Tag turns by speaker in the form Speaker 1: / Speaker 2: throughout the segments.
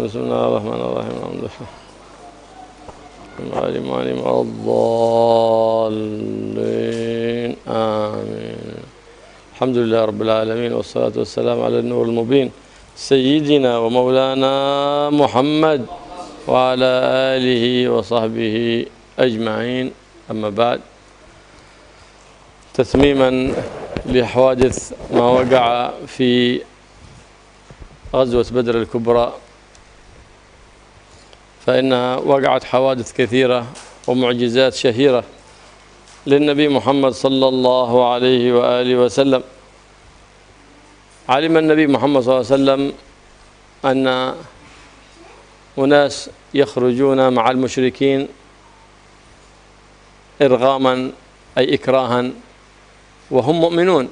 Speaker 1: بسم الله الرحمن الرحيم الحمد لله الضالين آمين. الحمد لله رب العالمين، والصلاة والسلام على النور المبين سيدنا ومولانا محمد وعلى آله وصحبه أجمعين. أما بعد، تتميما لحوادث ما وقع في غزوة بدر الكبرى، فإنها وقعت حوادث كثيرة ومعجزات شهيرة للنبي محمد صلى الله عليه وآله وسلم. علم النبي محمد صلى الله عليه وسلم أن أناس يخرجون مع المشركين إرغاما أي إكراها، وهم مؤمنون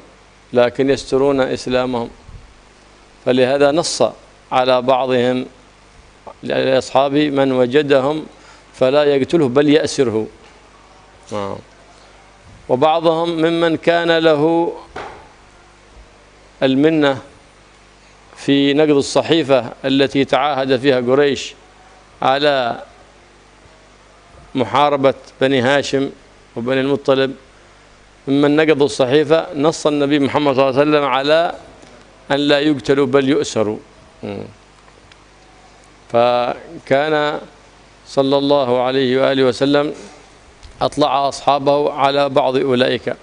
Speaker 1: لكن يسترون إسلامهم، فلهذا نص على بعضهم لأصحابه من وجدهم فلا يقتله بل يأسره. وبعضهم ممن كان له المنة في نقض الصحيفة التي تعاهد فيها قريش على محاربة بني هاشم وبني المطلب، ممن نقضوا الصحيفة نص النبي محمد صلى الله عليه وسلم على أن لا يقتلوا بل يؤسروا. فكان صلى الله عليه وآله وسلم أطلع أصحابه على بعض أولئك،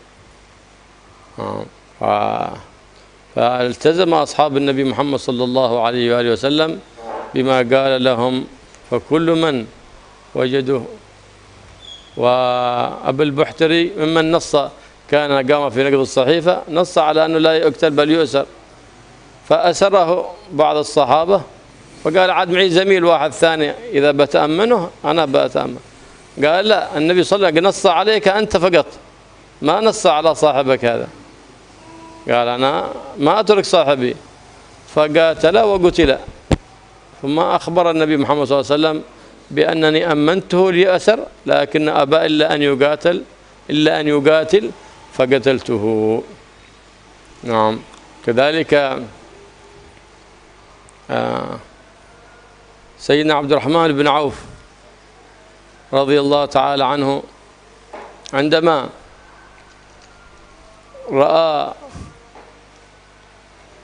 Speaker 1: فالتزم أصحاب النبي محمد صلى الله عليه وآله وسلم بما قال لهم. فكل من وجدوه، وأبو البحتري ممن نص كان قام في نقض الصحيفة نص على أنه لا يقتل بل يؤسر، فأسره بعض الصحابة وقال عاد معي زميل واحد ثاني إذا بتأمنه أنا بتأمن. قال لا، النبي صلى الله عليه وسلم نص عليك أنت فقط، ما نص على صاحبك هذا. قال أنا ما أترك صاحبي، فقاتل وقتل. ثم أخبر النبي محمد صلى الله عليه وسلم بأنني أمنته ليأسر، لكن أبى إلا أن يقاتل فقتلته. نعم. كذلك سيدنا عبد الرحمن بن عوف رضي الله تعالى عنه عندما رأى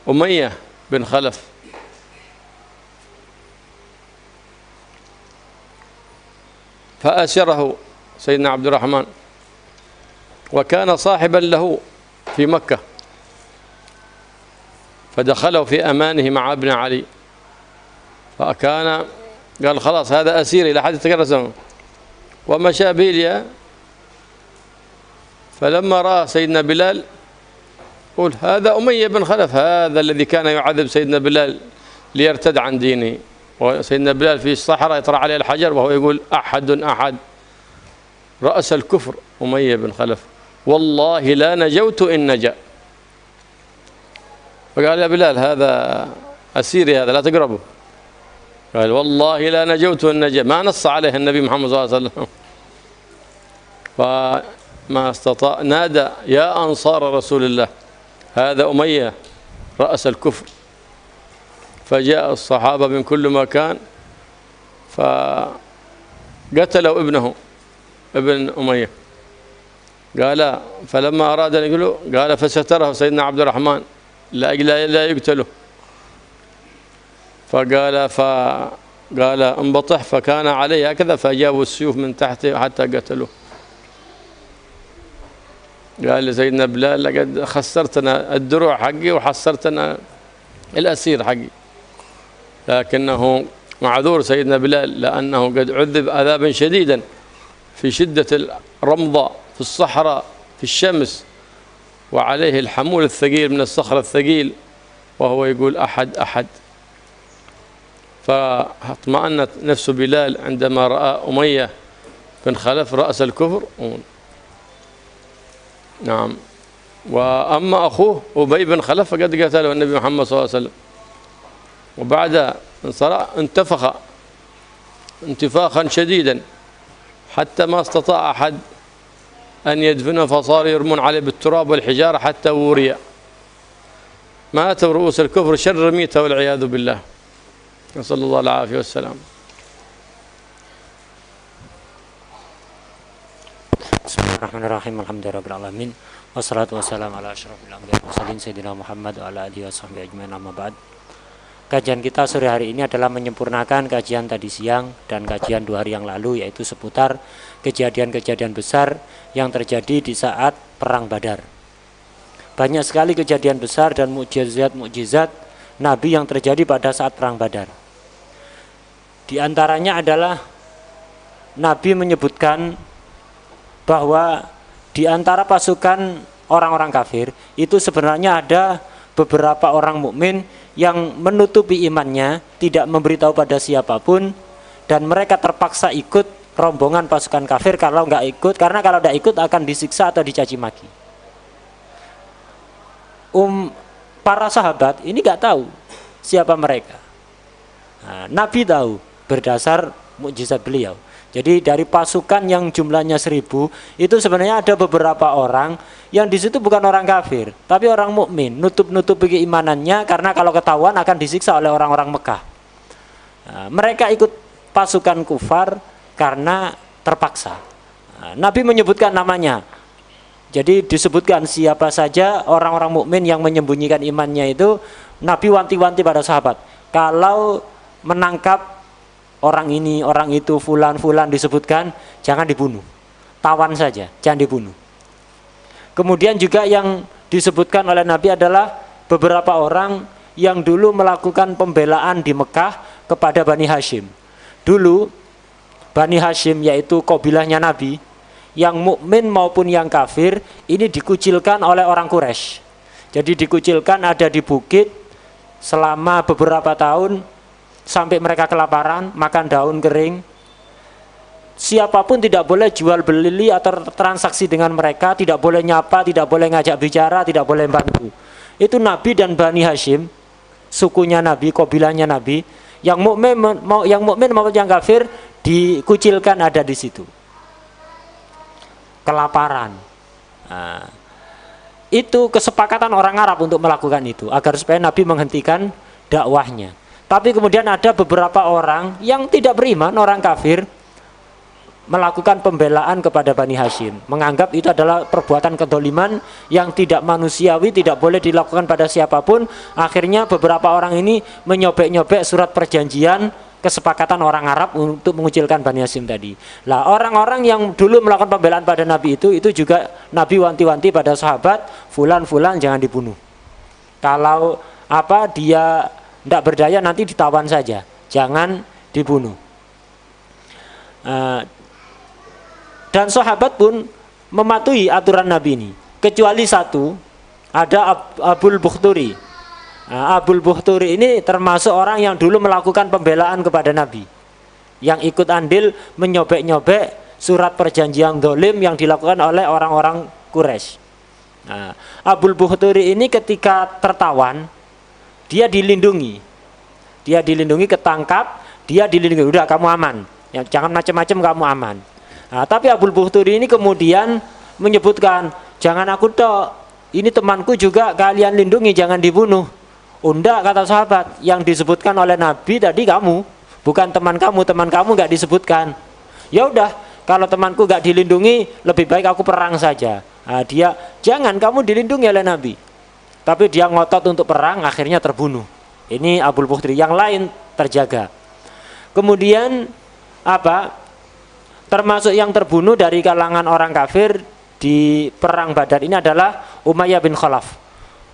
Speaker 1: أمية بن خلف فأسره سيدنا عبد الرحمن، وكان صاحبا له في مكة، فدخله في أمانه مع ابن علي، فكان قال خلاص هذا أسيري لا حد يتكرسه، ومشى بيليا. فلما رأى سيدنا بلال قل هذا أمية بن خلف، هذا الذي كان يعذب سيدنا بلال ليرتد عن دينه، وسيدنا بلال في الصحراء يطرح عليه الحجر وهو يقول أحد أحد، رأس الكفر أمية بن خلف، والله لا نجوت إن نجا. فقال يا بلال هذا أسيري هذا لا تقربه. قال والله لا نجوت إن نجا، ما نص عليه النبي محمد صلى الله عليه وسلم. فما استطاع نادى يا أنصار رسول الله هذا أمية رأس الكفر. فجاء الصحابة من كل مكان فقتلوا ابنه ابن أمية. قال فلما أراد أن يقوله قال فستره سيدنا عبد الرحمن لا يقتله. فقال انبطح، فكان عليه هكذا فجابوا السيوف من تحته حتى قتلوه. قال لسيدنا بلال لقد خسرتنا الدروع حقي وحصرتنا الأسير حقي، لكنه معذور سيدنا بلال لأنه قد عذب عذابا شديدا في شدة الرمضة في الصحراء في الشمس، وعليه الحمول الثقيل من الصخر الثقيل وهو يقول أحد أحد. فاطمأنت نفس بلال عندما رأى أمية بن خلف رأس الكفر. نعم. وأما أخوه أبي بن خلف فقد قتله النبي محمد صلى الله عليه وسلم، وبعد انتفخ انتفاخا شديدا حتى ما استطاع أحد أن يدفنه، فصار يرمون عليه بالتراب والحجارة حتى وري. مات رؤوس الكفر شر ميتة والعياذ بالله. Nasallallahu alaihi wasallam.
Speaker 2: Bismillahirrahmanirrahim. Alhamdulillahirabbil alamin. Wassalatu wassalamu ala asyrofil anbiya'i wal mursalin sayyidina Muhammad wa ala alihi washabbihi ajmain, amma ba'd. Kajian kita sore hari ini adalah menyempurnakan kajian tadi siang dan kajian 2 hari yang lalu, yaitu seputar kejadian-kejadian besar yang terjadi di saat perang Badar. Banyak sekali kejadian besar dan mukjizat-mukjizat Nabi yang terjadi pada saat perang Badar. Di antaranya adalah Nabi menyebutkan bahwa di antara pasukan orang-orang kafir itu sebenarnya ada beberapa orang mukmin yang menutupi imannya, tidak memberitahu pada siapapun, dan mereka terpaksa ikut rombongan pasukan kafir karena kalau tidak ikut akan disiksa atau dicaci maki. Para sahabat ini nggak tahu siapa mereka. Nah, Nabi tahu berdasar mukjizat beliau. Jadi dari pasukan yang jumlahnya 1000 itu sebenarnya ada beberapa orang yang di situ bukan orang kafir, tapi orang mukmin, nutup-nutupi keimanannya karena kalau ketahuan akan disiksa oleh orang-orang Mekah. Nah, mereka ikut pasukan kufar karena terpaksa. Nah, Nabi menyebutkan namanya. Jadi disebutkan siapa saja orang-orang mukmin yang menyembunyikan imannya itu. Nabi wanti-wanti pada sahabat, kalau menangkap orang ini, orang itu, fulan disebutkan, jangan dibunuh, tawan saja, jangan dibunuh. Kemudian juga yang disebutkan oleh Nabi adalah beberapa orang yang dulu melakukan pembelaan di Mekah kepada Bani Hashim. Dulu Bani Hashim yaitu kabilahnya Nabi, yang mukmin maupun yang kafir ini dikucilkan oleh orang Quraisy. Jadi dikucilkan, ada di bukit selama beberapa tahun sampai mereka kelaparan, makan daun kering. Siapapun tidak boleh jual beli atau transaksi dengan mereka, tidak boleh nyapa, tidak boleh ngajak bicara, tidak boleh bantu. Itu Nabi dan Bani Hashim, sukunya Nabi, kabilahnya Nabi, yang mukmin maupun yang kafir dikucilkan ada di situ. Kelaparan. Nah, itu kesepakatan orang Arab untuk melakukan itu agar supaya Nabi menghentikan dakwahnya. Tapi kemudian ada beberapa orang yang tidak beriman, orang kafir, melakukan pembelaan kepada Bani Hashim, menganggap itu adalah perbuatan kedoliman yang tidak manusiawi, tidak boleh dilakukan pada siapapun. Akhirnya beberapa orang ini menyobek-nyobek surat perjanjian kesepakatan orang Arab untuk mengucilkan Bani Hashim tadi. Lah orang-orang yang dulu melakukan pembelaan pada Nabi itu juga Nabi wanti-wanti pada sahabat, fulan jangan dibunuh. Kalau dia tidak berdaya nanti ditawan saja, jangan dibunuh. Dan sahabat pun mematuhi aturan Nabi ini, kecuali satu, ada Abul Bukhturi. Abul Bukhturi ini termasuk orang yang dulu melakukan pembelaan kepada Nabi, yang ikut andil menyobek-nyobek surat perjanjian dolim yang dilakukan oleh orang-orang Quraisy. Abul Bukhturi ini ketika tertawan, dia dilindungi, ketangkap, dia dilindungi, udah kamu aman, ya, jangan macam-macam, kamu aman. Tapi Abul Bukhturi ini kemudian menyebutkan, jangan aku tok, ini temanku juga kalian lindungi, jangan dibunuh. Enggak, kata sahabat, yang disebutkan oleh Nabi tadi kamu, bukan teman kamu nggak disebutkan. Ya udah, kalau temanku nggak dilindungi, lebih baik aku perang saja. Dia, jangan, kamu dilindungi oleh Nabi. Tapi dia ngotot untuk perang, akhirnya terbunuh. Ini Abul Bukhturi, yang lain terjaga. Kemudian termasuk yang terbunuh dari kalangan orang kafir di perang Badar ini adalah Umayyah bin Khalaf.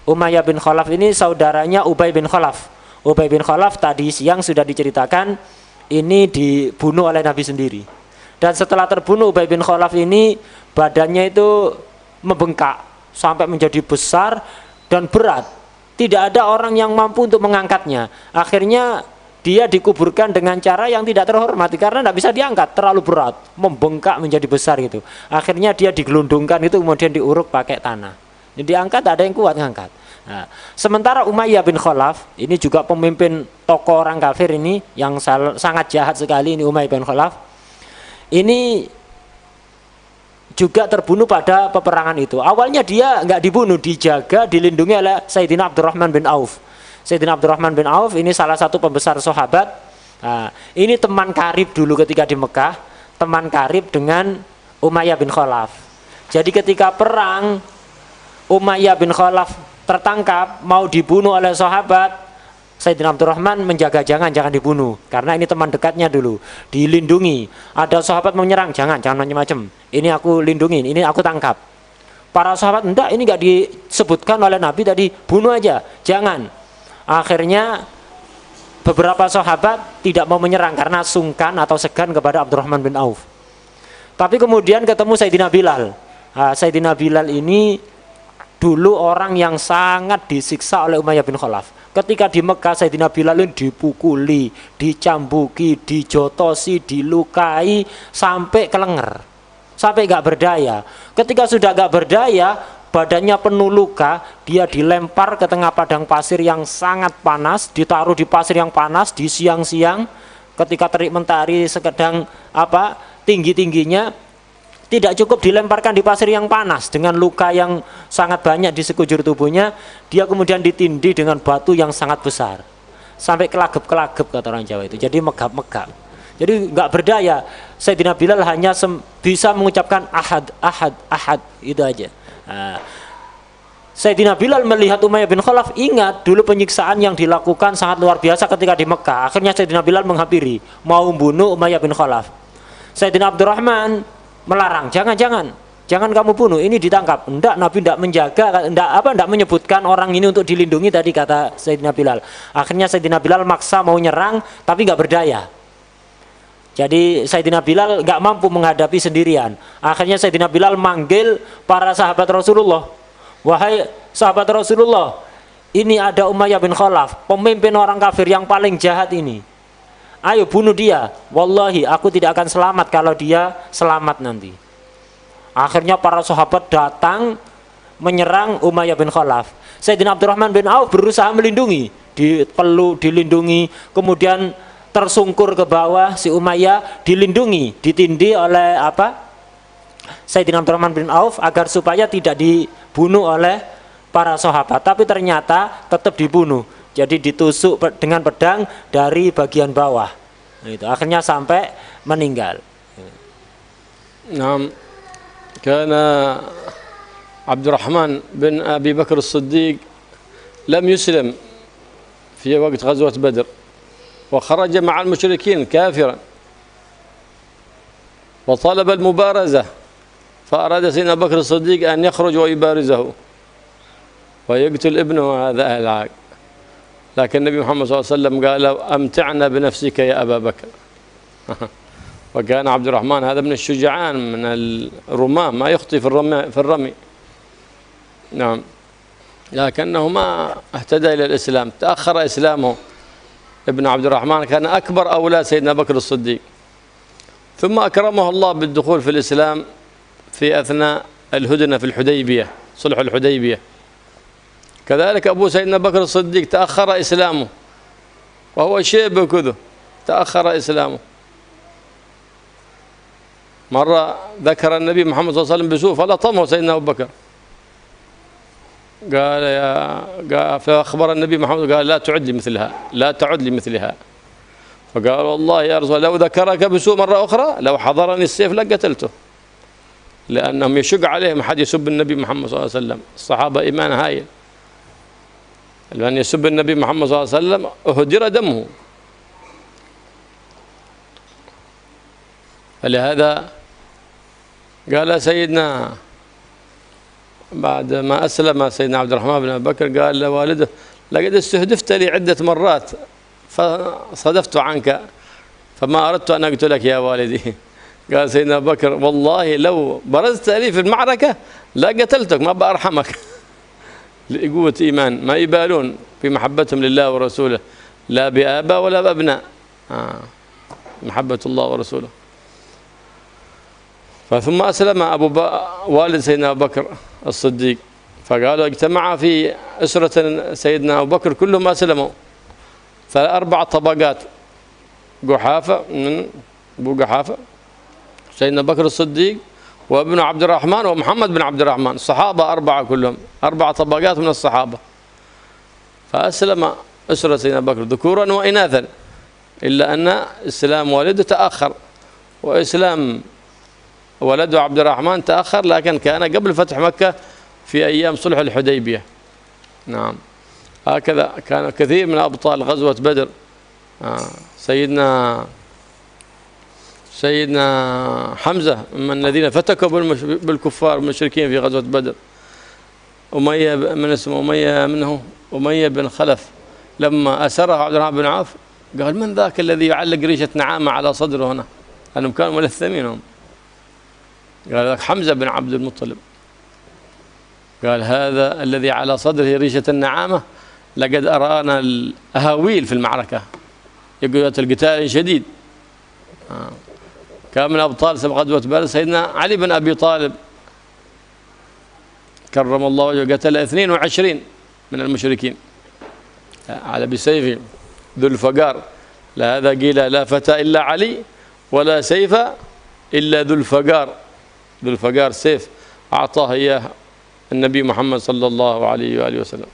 Speaker 2: Umayyah bin Khalaf ini saudaranya Ubay bin Khalaf. Ubay bin Khalaf tadi siang sudah diceritakan, ini dibunuh oleh Nabi sendiri. Dan setelah terbunuh, Ubay bin Khalaf ini badannya itu membengkak sampai menjadi besar dan berat. Tidak ada orang yang mampu untuk mengangkatnya. Akhirnya dia dikuburkan dengan cara yang tidak terhormati karena tidak bisa diangkat, terlalu berat, membengkak menjadi besar gitu. Akhirnya dia digelundungkan itu, kemudian diuruk pakai tanah. Jadi diangkat, ada yang kuat ngangkat. Nah, sementara Umayyah bin Khalaf ini juga pemimpin tokoh orang kafir ini yang sangat jahat sekali, ini Umayyah bin Khalaf. Ini juga terbunuh pada peperangan itu. Awalnya dia nggak dibunuh, dijaga, dilindungi oleh Sayyidina Abdurrahman bin Auf. Sayyidina Abdurrahman bin Auf ini salah satu pembesar sahabat. Nah, ini teman karib dulu ketika di Mekah, teman karib dengan Umayyah bin Khalaf. Jadi ketika perang Umayyah bin Khalaf tertangkap mau dibunuh oleh sahabat, Sayyidina Abdurrahman menjaga jangan dibunuh karena ini teman dekatnya dulu, dilindungi. Ada sahabat menyerang, jangan macam-macam. Ini aku lindungi, ini aku tangkap. Para sahabat enggak, ini enggak disebutkan oleh Nabi tadi, bunuh aja, jangan. Akhirnya beberapa sahabat tidak mau menyerang karena sungkan atau segan kepada Abdurrahman bin Auf. Tapi kemudian ketemu Sayyidina Bilal. Nah, Sayyidina Bilal ini dulu orang yang sangat disiksa oleh Umayyah bin Khalaf. Ketika di Mekah Sayyidina Bilal ini dipukuli, dicambuki, dijotosi, dilukai sampai kelenger, sampai gak berdaya. Ketika sudah gak berdaya, badannya penuh luka, dia dilempar ke tengah padang pasir yang sangat panas, ditaruh di pasir yang panas di siang-siang ketika terik mentari sedang tinggi-tingginya. Tidak cukup dilemparkan di pasir yang panas dengan luka yang sangat banyak di sekujur tubuhnya, dia kemudian ditindih dengan batu yang sangat besar sampai kelagep-kelagep kata orang Jawa itu, jadi megap-megap, jadi nggak berdaya. Sayyidina Bilal hanya bisa mengucapkan ahad, ahad, ahad, itu aja. Nah, Sayyidina Bilal melihat Umayyah bin Khalaf, ingat dulu penyiksaan yang dilakukan sangat luar biasa ketika di Mekah. Akhirnya Sayyidina Bilal menghampiri mau membunuh Umayyah bin Khalaf. Sayyidina Abdurrahman melarang, jangan kamu bunuh, ini ditangkap. Enggak, Nabi enggak menjaga, enggak menyebutkan orang ini untuk dilindungi tadi kata Sayyidina Bilal. Akhirnya Sayyidina Bilal maksa mau nyerang tapi enggak berdaya. Jadi Sayyidina Bilal enggak mampu menghadapi sendirian. Akhirnya Sayyidina Bilal manggil para sahabat Rasulullah. Wahai sahabat Rasulullah, ini ada Umayyah bin Khalaf, pemimpin orang kafir yang paling jahat ini. Ayo bunuh dia. Wallahi aku tidak akan selamat kalau dia selamat nanti. Akhirnya para sahabat datang menyerang Umayyah bin Khalaf. Sayyidina Abdurrahman bin Auf berusaha melindungi, dipeluk, dilindungi, kemudian tersungkur ke bawah. Si Umayyah dilindungi, ditindih oleh Sayyidina Abdurrahman bin Auf agar supaya tidak dibunuh oleh para sahabat. Tapi ternyata tetap dibunuh. Jadi ditusuk dengan pedang dari bagian bawah. Itu akhirnya sampai meninggal.
Speaker 1: Naam. Karena Abdurrahman bin Abi Bakr As-Siddiq lam yuslim في وقت غزوة بدر وخرج مع المشركين كافرا وطلب المبارزة فأراد سيدنا أبو بكر الصديق أن يخرج ويبارزه ويقتل ابنه هذا أهل العاق. لكن النبي محمد صلى الله عليه وسلم قال له أمتعنا بنفسك يا أبا بكر. وكان عبد الرحمن هذا من الشجعان من الرماة ما يخطي في الرمي. نعم. لكنه ما اهتدى إلى الإسلام، تأخر إسلامه. ابن عبد الرحمن كان أكبر أولاد سيدنا بكر الصديق، ثم أكرمه الله بالدخول في الإسلام في أثناء الهدنة في الحديبية، صلح الحديبية. كذلك أبو سيدنا بكر الصديق تأخر إسلامه وهو شيب كذا، تأخر إسلامه. مرة ذكر النبي محمد صلى الله عليه وسلم بسوء فلطمه سيدنا أبو بكر، قال فأخبر النبي محمد قال لا تعد لمثلها، لا تعد لمثلها. فقال والله يا رسول الله لو ذكرك بسوء مرة أخرى لو حضرني السيف لقتلته، لأنهم يشق عليهم أحد يسب النبي محمد صلى الله عليه وسلم. الصحابة إيمان هايل، لأن يسب النبي محمد صلى الله عليه وسلم أهدر دمه. فلهذا قال سيدنا بعد ما أسلم سيدنا عبد الرحمن بن أبي بكر قال لوالده لقد استهدفت لي عدة مرات فصدفت عنك فما أردت أن أقتلك يا والدي. قال سيدنا أبو بكر والله لو برزت لي في المعركة لا قتلتك ما بأرحمك. لقوة إيمان ما يبالون في محبتهم لله ورسوله، لا بآباء ولا بأبناء، محبة الله ورسوله. ثم أسلم والد سيدنا أبو بكر الصديق، فقالوا اجتمع في أسرة سيدنا أبو بكر كلهم أسلموا، 4 طبقات، قحافة من أبو قحافة، سيدنا أبو بكر الصديق، وابن عبد الرحمن، ومحمد بن عبد الرحمن، الصحابة 4 كلهم، 4 طبقات من الصحابة. فأسلم أسرة سيدنا أبو بكر ذكورا وإناثا، إلا أن إسلام والده تأخر، وإسلام ولده عبد الرحمن تأخر، لكن كان قبل فتح مكة في أيام صلح الحديبية. نعم، هكذا كان كثير من أبطال غزوة بدر. سيدنا حمزة من الذين فتكوا بالكفار المشركين في غزوة بدر. أمية من اسمه أمية بن خلف، لما أسره عبد الرحمن بن عوف قال من ذاك الذي يعلق ريشة نعامة على صدره هنا؟ أنهم كانوا ملثمينهم. قال ذاك حمزة بن عبد المطلب. قال هذا الذي على صدره ريشة النعامة لقد أرانا الأهاويل في المعركة، يقول القتال شديد. كان من أبطال سبق غزوة بدر سيدنا علي بن أبي طالب كرم الله وجهه، قتل 22 من المشركين على بسيف ذو الفقار. لهذا قيل لا فتى إلا علي ولا سيف إلا ذو الفقار. ذو الفقار سيف أعطاه إياه النبي محمد صلى الله عليه وآله وسلم.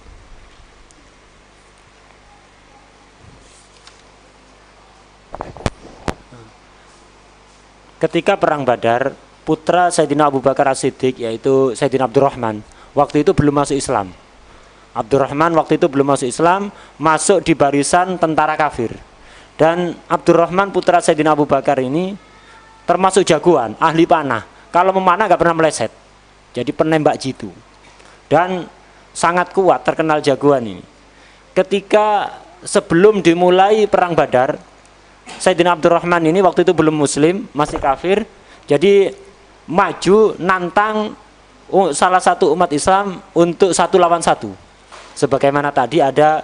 Speaker 2: Ketika perang Badar, putra Sayyidina Abu Bakar As-Siddiq yaitu Sayyidina Abdurrahman waktu itu belum masuk Islam. Abdurrahman waktu itu belum masuk Islam, masuk di barisan tentara kafir. Dan Abdurrahman putra Sayyidina Abu Bakar ini termasuk jagoan, ahli panah. Kalau memanah gak pernah meleset. Jadi penembak jitu. Dan sangat kuat, terkenal jagoan ini. Ketika sebelum dimulai perang Badar, Sayyidina Abdurrahman ini waktu itu belum muslim, masih kafir. Jadi maju nantang salah satu umat Islam untuk 1 lawan 1. Sebagaimana tadi ada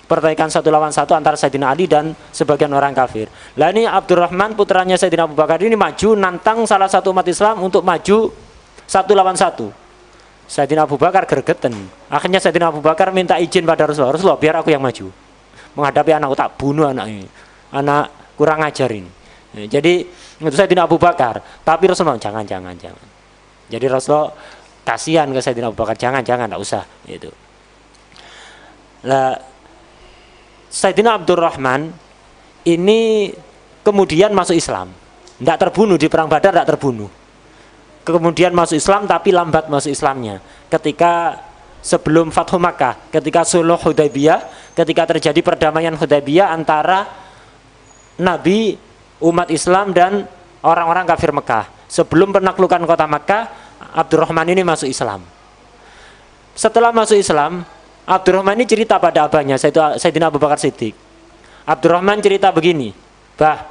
Speaker 2: pertaikan 1 lawan 1 antara Sayyidina Ali dan sebagian orang kafir. Lah ini Abdurrahman putranya Sayyidina Abu Bakar ini maju nantang salah satu umat Islam untuk maju 1 lawan 1. Sayyidina Abu Bakar gergeten. Akhirnya Sayyidina Abu Bakar minta izin pada Rasulullah, Rasulullah biar aku yang maju. Menghadapi anakku, tak bunuh anak ini, anak kurang ajar ini. Jadi itu Sayyidina Abu Bakar, tapi Rasulullah jangan. Jadi Rasulullah kasihan ke Sayyidina Abu Bakar, jangan, tak usah itu. Lah Sayyidina Abdurrahman ini kemudian masuk Islam, tidak terbunuh di perang Badar, tidak terbunuh. Kemudian masuk Islam tapi lambat masuk Islamnya. Ketika sebelum Fathu Makkah, ketika Sulh Hudaybiyah, ketika terjadi perdamaian Hudaybiyah antara Nabi, umat Islam dan orang-orang kafir Mekah. Sebelum penaklukan kota Makkah, Abdurrahman ini masuk Islam. Setelah masuk Islam, Abdurrahman ini cerita pada abahnya, Sayyidina Abu Bakar Siddiq. Abdurrahman cerita begini, bah,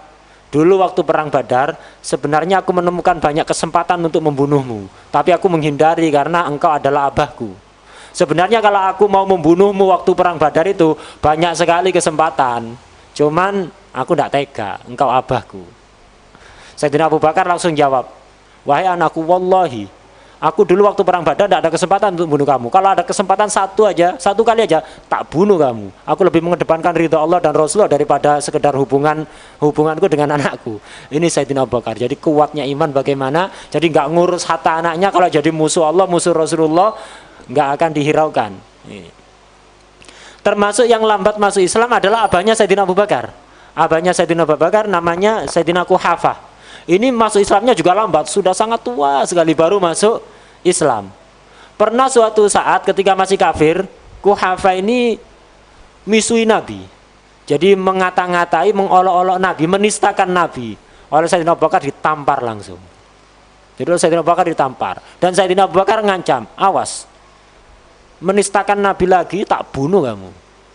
Speaker 2: dulu waktu perang Badar, sebenarnya aku menemukan banyak kesempatan untuk membunuhmu, tapi aku menghindari karena engkau adalah abahku. Sebenarnya kalau aku mau membunuhmu waktu perang Badar itu banyak sekali kesempatan, cuman aku tidak tega, engkau abahku. Sayyidina Abu Bakar langsung jawab, wahai anakku, wallahi, aku dulu waktu perang Badar tidak ada kesempatan untuk bunuh kamu. Kalau ada kesempatan satu kali aja, tak bunuh kamu. Aku lebih mengedepankan ridha Allah dan Rasulullah daripada sekedar hubunganku dengan anakku. Ini Sayyidina Abu Bakar. Jadi kuatnya iman bagaimana? Jadi nggak ngurus harta anaknya, kalau jadi musuh Allah, musuh Rasulullah, nggak akan dihiraukan. Termasuk yang lambat masuk Islam adalah abahnya Sayyidina Abu Bakar. Abahnya Sayyidina Abu Bakar namanya Sayyidina Quhafah. Ini masuk Islamnya juga lambat, sudah sangat tua sekali baru masuk Islam. Pernah suatu saat ketika masih kafir, Quhafah ini misui Nabi. Jadi mengata-ngatai, mengolok-olok Nabi, menistakan Nabi. Oleh Sayyidina Abu Bakar ditampar langsung. Jadi Sayyidina Abu Bakar ditampar. Dan Sayyidina Abu Bakar ngancam, awas, menistakan Nabi lagi tak bunuh kamu,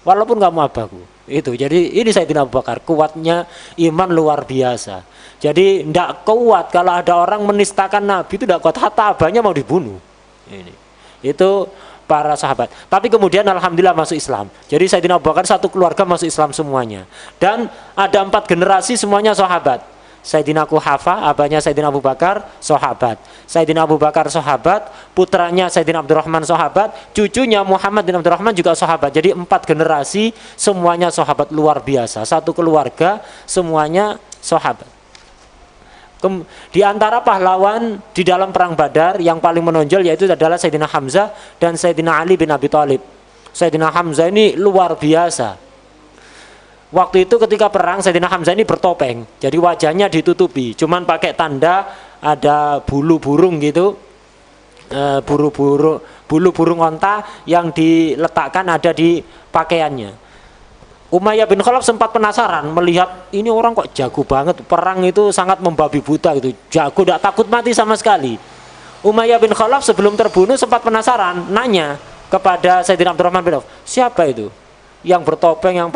Speaker 2: walaupun kamu abahku. Itu jadi ini Sayyidina Abu Bakar, kuatnya iman luar biasa. Jadi tidak kuat kalau ada orang menistakan Nabi, itu tidak kuat, hatta abahnya mau dibunuh. Itu para sahabat. Tapi kemudian alhamdulillah masuk Islam. Jadi Sayyidina Abu Bakar satu keluarga masuk Islam semuanya. Dan ada 4 generasi semuanya sahabat. Sayyidina Quhafah, abahnya Sayyidina Abu Bakar, sahabat. Sayyidina Abu Bakar sahabat, putranya Sayyidina Abdurrahman sahabat, cucunya Muhammad bin Abdurrahman juga sahabat. Jadi 4 generasi semuanya sahabat, luar biasa. Satu keluarga semuanya sahabat. Di antara pahlawan di dalam perang Badar yang paling menonjol yaitu adalah Sayyidina Hamzah dan Sayyidina Ali bin Abi Thalib. Sayyidina Hamzah ini luar biasa. Waktu itu ketika perang Sayyidina Hamzah ini bertopeng, jadi wajahnya ditutupi, cuman pakai tanda ada bulu burung gitu, bulu burung onta yang diletakkan ada di pakaiannya. Umayyah bin Khalaf sempat penasaran melihat ini orang kok jago banget, perang itu sangat membabi buta gitu, jago, tidak takut mati sama sekali. Umayyah bin Khalaf sebelum terbunuh sempat penasaran, nanya kepada Sayyidina Abdurrahman bin Auf, siapa itu yang bertopeng yang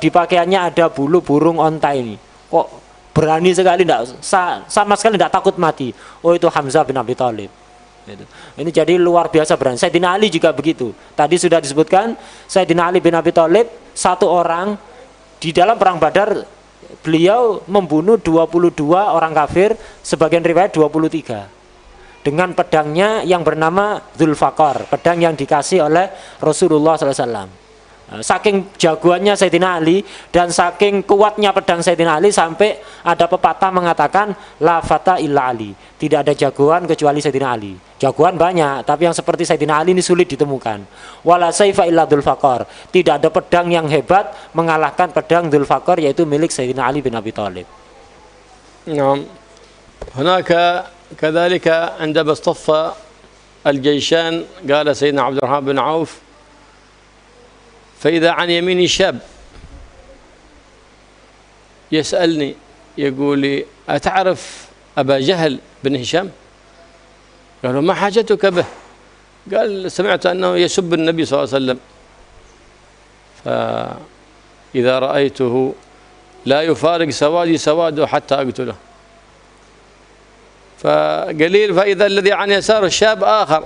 Speaker 2: di pakaiannya ada bulu burung onta ini, kok berani sekali, sama sekali tidak takut mati. Oh, itu Hamzah bin Abi Thalib. Ini jadi luar biasa berani. Sayyidina Ali juga begitu. Tadi sudah disebutkan Sayyidina Ali bin Abi Thalib, satu orang di dalam perang Badar, beliau membunuh 22 orang kafir, sebagian riwayat 23, dengan pedangnya yang bernama Dzulfaqar, pedang yang dikasih oleh Rasulullah SAW. Saking jagoannya Sayyidina Ali dan saking kuatnya pedang Sayyidina Ali, sampai ada pepatah mengatakan la fata illa Ali, tidak ada jagoan kecuali Sayyidina Ali. Jagoan banyak, tapi yang seperti Sayyidina Ali ini sulit ditemukan. Wala saifa illa Dzulfaqar, tidak ada pedang yang hebat mengalahkan pedang Dzulfaqar, yaitu milik Sayyidina Ali bin Abi Thalib.
Speaker 1: نعم. هناك كذلك عندما اصطف الجيشان قال سيدنا عبد الرحمن بن عوف فإذا عن يميني شاب يسألني يقول لي أتعرف أبا جهل بن هشام؟ قالوا ما حاجتك به؟ قال سمعت أنه يسب النبي صلى الله عليه وسلم، فإذا رأيته لا يفارق سوادي سواده حتى أقتله. فقليل فإذا الذي عن يساره الشاب آخر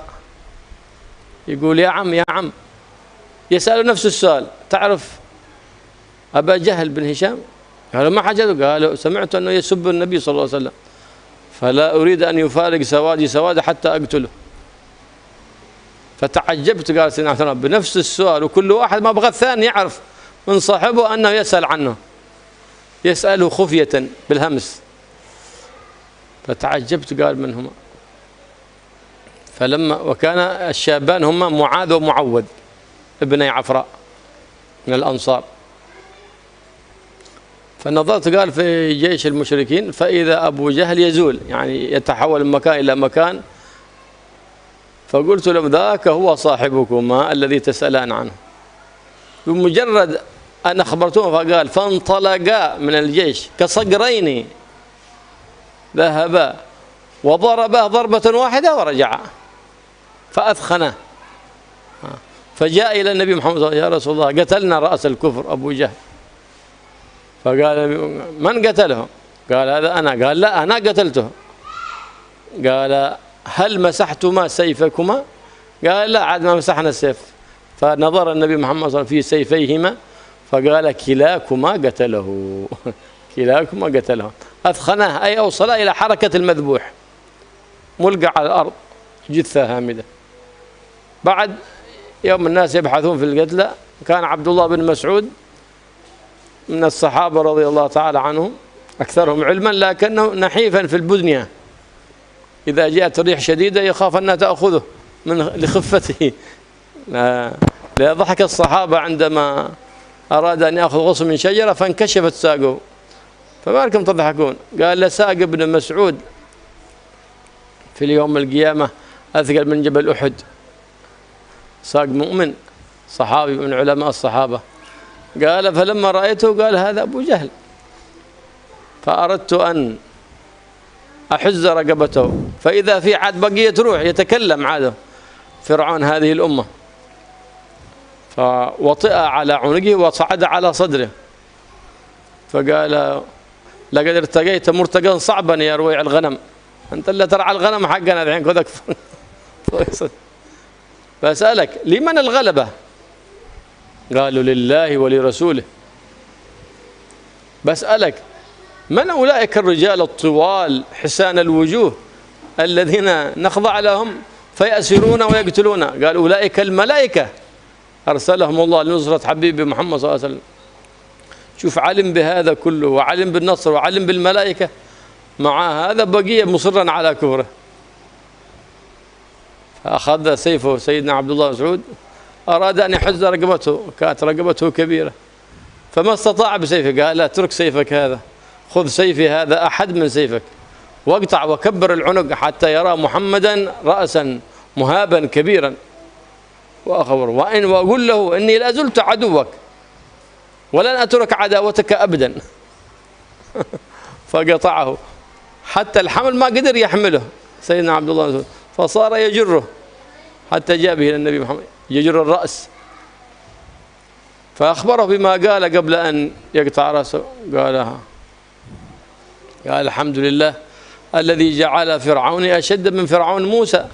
Speaker 1: يقول يا عم يسأل نفس السؤال، تعرف أبا جهل بن هشام؟ قالوا ما حاجته؟ قالوا سمعت أنه يسب النبي صلى الله عليه وسلم، فلا أريد أن يفارق سوادي سواده حتى أقتله. فتعجبت، قال سيدنا عبد الله بنفس السؤال، وكل واحد ما بغى الثاني يعرف من صاحبه أنه يسأل عنه، يسأله خفية بالهمس. فتعجبت، قال من هما؟ وكان الشابان هما معاذ ومعوذ ابني عفراء من الأنصار. فنظرت، قال في جيش المشركين فإذا أبو جهل يزول، يعني يتحول من مكان إلى مكان، فقلت له ذاك هو صاحبكما الذي تسألان عنه. بمجرد أن أخبرتهم فقال فانطلقا من الجيش كصقرين، ذهبا وضربا ضربة واحدة ورجعا فأثخنه. فجاء إلى النبي محمد صلى الله عليه وسلم: يا رسول الله قتلنا رأس الكفر أبو جهل. فقال: من قتله؟ قال: هذا أنا. قال: لا، أنا قتلته. قال: هل مسحتما سيفكما؟ قال: لا، عاد ما مسحنا السيف. فنظر النبي محمد صلى الله عليه وسلم في سيفيهما فقال: كلاكما قتله. كلاكما قتله. أثخناه أي أوصل إلى حركة المذبوح، ملقى على الأرض جثة هامدة. بعد يوم الناس يبحثون في القتلى، كان عبد الله بن مسعود من الصحابة رضي الله تعالى عنهم أكثرهم علما، لكنه نحيفا في البنية، إذا جاءت ريح شديدة يخاف أنها تأخذه لخفته. ضحك الصحابة عندما أراد أن يأخذ غصن من شجرة فانكشفت ساقه. فما لكم تضحكون؟ قال: لساق ابن مسعود في اليوم القيامة أثقل من جبل أحد. ساق مؤمن صحابي من علماء الصحابة. قال: فلما رأيته قال: هذا أبو جهل، فأردت أن أحز رقبته، فإذا في عاد بقية روح يتكلم عاده فرعون هذه الأمة، فوطئ على عنقه وصعد على صدره، فقال: لقد ارتقيت مرتقا صعبا يا رويع الغنم، أنت اللي ترعى الغنم حقنا الحين كذا. فأسألك لمن الغلبة؟ قالوا: لله ولرسوله. بسألك من أولئك الرجال الطوال حسان الوجوه الذين نخضع لهم فيأسرون ويقتلون؟ قال: أولئك الملائكة أرسلهم الله لنصرة حبيب محمد صلى الله عليه وسلم. شوف، علم بهذا كله وعلم بالنصر وعلم بالملائكة، مع هذا بقي مصرا على كفره. فأخذ سيفه سيدنا عبد الله بن مسعود أراد أن يحز رقبته، كانت رقبته كبيرة، فما استطاع بسيفه، قال لا اترك سيفك هذا، خذ سيفي هذا أحد من سيفك، واقطع وكبر العنق حتى يرى محمدا رأسا مهابا كبيرا، وأخبره وأقول له إني لا زلت عدوك ولن أترك عداوتك أبدا. فقطعه حتى الحمل ما قدر يحمله سيدنا عبد الله بن مسعود، فصار يجره حتى جاء به إلى النبي محمد يجر الرأس، فأخبره بما قال قبل أن يقطع رأسه. قال الحمد لله الذي جعل فرعون أشد من فرعون موسى.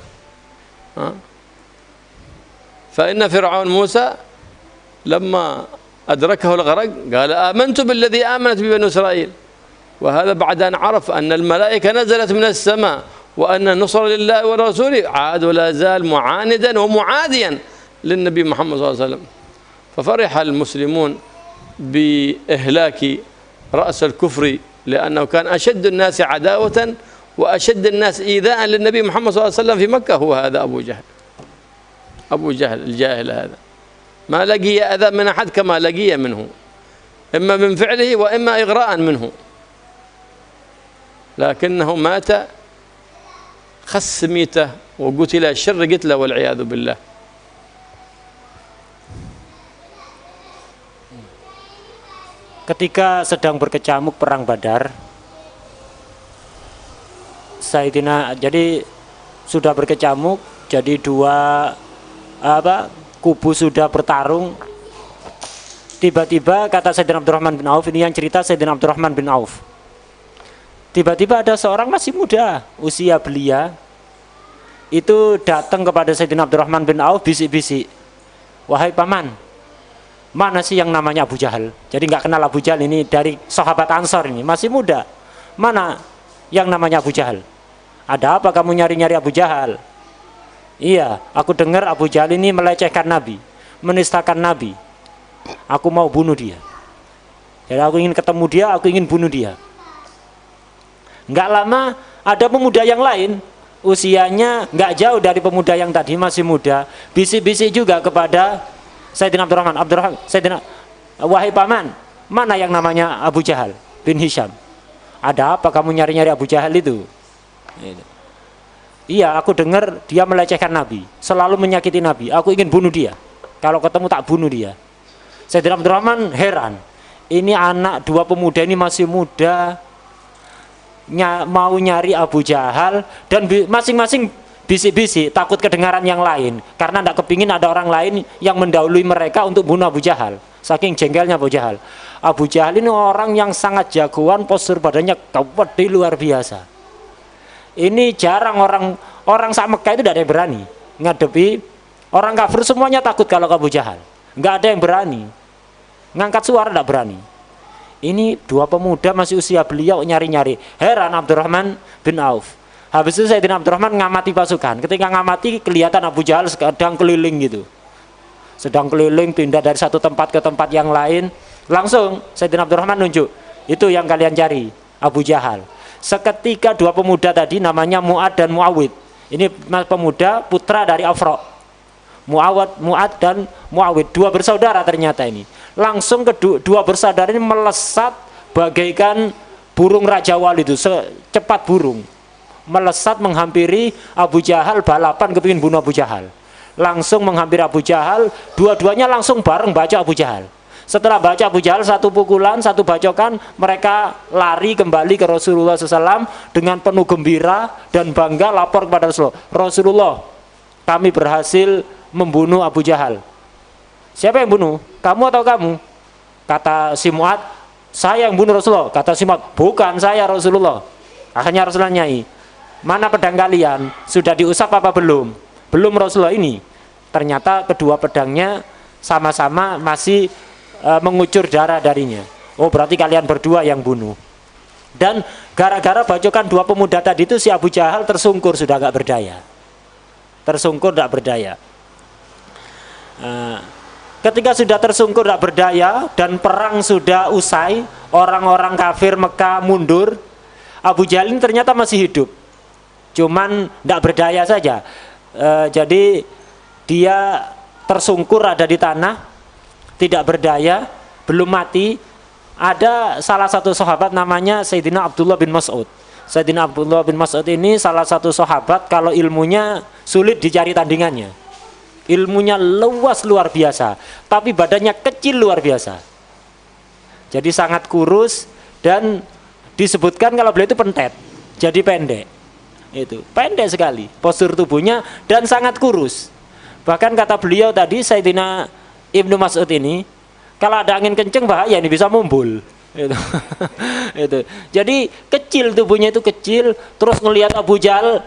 Speaker 1: فإن فرعون موسى لما أدركه الغرق قال آمنت بالذي آمنت ببنو إسرائيل، وهذا بعد أن عرف أن الملائكة نزلت من السماء وأن النصر لله ورسوله، عاد ولا زال معاندا ومعاديا للنبي محمد صلى الله عليه وسلم. ففرح المسلمون بإهلاك رأس الكفر، لأنه كان أشد الناس عداوة وأشد الناس إيذاء للنبي محمد صلى الله عليه وسلم في مكة هو هذا أبو جهل. أبو جهل الجاهل هذا ما لقي أذى من أحد كما لقي منه، إما من فعله وإما إغراء منه، لكنه مات خس ميته وقتل الشر قتله والعياذ بالله.
Speaker 2: Ketika sedang berkecamuk perang Badar, Sayyidina, jadi sudah berkecamuk, jadi dua kubu sudah bertarung. Tiba-tiba kata Sayyidina Abdurrahman bin Auf, ini yang cerita Sayyidina Abdurrahman bin Auf. Tiba-tiba ada seorang masih muda, usia belia, itu datang kepada Sayyidina Abdurrahman bin Auf bisik-bisik, wahai paman, mana sih yang namanya Abu Jahal? Jadi nggak kenal Abu Jahal, ini dari sahabat Ansor, ini masih muda. Mana yang namanya Abu Jahal? Ada apa kamu nyari-nyari Abu Jahal? Iya, aku dengar Abu Jahal ini melecehkan Nabi, menistakan Nabi. Aku mau bunuh dia. Jadi aku ingin ketemu dia, aku ingin bunuh dia. Nggak lama ada pemuda yang lain, usianya nggak jauh dari pemuda yang tadi, masih muda, bisik-bisik juga kepada Sayyidina Abdurrahman, Sayyidina, wahai paman, mana yang namanya Abu Jahal bin Hisham? Ada apa kamu nyari-nyari Abu Jahal itu? Iya, aku dengar dia melecehkan Nabi, selalu menyakiti Nabi. Aku ingin bunuh dia. Kalau ketemu tak bunuh dia. Sayyidina Abdurrahman heran. Ini anak dua pemuda ini masih muda, mau nyari Abu Jahal, dan masing-masing bisik-bisik takut kedengaran yang lain, karena tidak kepingin ada orang lain yang mendahului mereka untuk bunuh Abu Jahal. Saking jengkelnya Abu Jahal. Abu Jahal ini orang yang sangat jagoan, postur badannya gede luar biasa. Ini jarang orang sak Mekah itu tidak ada yang berani ngadepi orang kafir, semuanya takut kalau Abu Jahal. Nggak ada yang berani ngangkat suara, tidak berani. Ini dua pemuda masih usia belia nyari-nyari. Heran Abdurrahman bin Auf. Habis itu Sayyidina Abdurrahman ngamati pasukan. Ketika ngamati kelihatan Abu Jahal sedang keliling gitu. Sedang keliling, pindah dari satu tempat ke tempat yang lain. Langsung Sayyidina Abdurrahman nunjuk, itu yang kalian cari, Abu Jahal. Seketika dua pemuda tadi namanya Mu'ad dan Mu'awid. Ini pemuda putra dari Afra. Mu'ad dan Mu'awid, dua bersaudara ternyata ini. Langsung kedua bersaudara ini melesat bagaikan burung Raja Wali itu, secepat burung. Melesat menghampiri Abu Jahal, balapan kepingin bunuh Abu Jahal. Langsung menghampiri Abu Jahal, dua-duanya langsung bareng baca Abu Jahal. Setelah baca Abu Jahal, satu pukulan, satu bacokan, mereka lari kembali ke Rasulullah SAW dengan penuh gembira dan bangga, lapor kepada Rasulullah. Rasulullah, kami berhasil membunuh Abu Jahal. Siapa yang bunuh? Kamu atau kamu? Kata si Mu'ad, saya yang bunuh Rasulullah. Kata si Mu'ad, bukan saya Rasulullah. Akhirnya Rasulullah nyai, mana pedang kalian? Sudah diusap apa belum? Belum Rasulullah. Ini ternyata kedua pedangnya sama-sama masih mengucur darah darinya. Oh, berarti kalian berdua yang bunuh. Dan gara-gara bacokan dua pemuda tadi itu, si Abu Jahal tersungkur, sudah gak berdaya. Tersungkur gak berdaya. Ketika sudah tersungkur gak berdaya dan perang sudah usai, orang-orang kafir Mekah mundur, Abu Jahal ini ternyata masih hidup, cuman gak berdaya saja. Jadi dia tersungkur ada di tanah, tidak berdaya, belum mati. Ada salah satu sahabat namanya Sayyidina Abdullah bin Mas'ud. Sayyidina Abdullah bin Mas'ud ini salah satu sahabat kalau ilmunya sulit dicari tandingannya. Ilmunya luas luar biasa, tapi badannya kecil luar biasa. Jadi sangat kurus dan disebutkan kalau beliau itu pentet, jadi pendek. Itu pendek sekali postur tubuhnya dan sangat kurus. Bahkan kata beliau tadi, Sayyidina Ibnu Mas'ud ini, kalau ada angin kenceng bahaya, ini bisa mumbul. Itu. Itu. Jadi kecil tubuhnya itu kecil, terus ngelihat Abu Jahal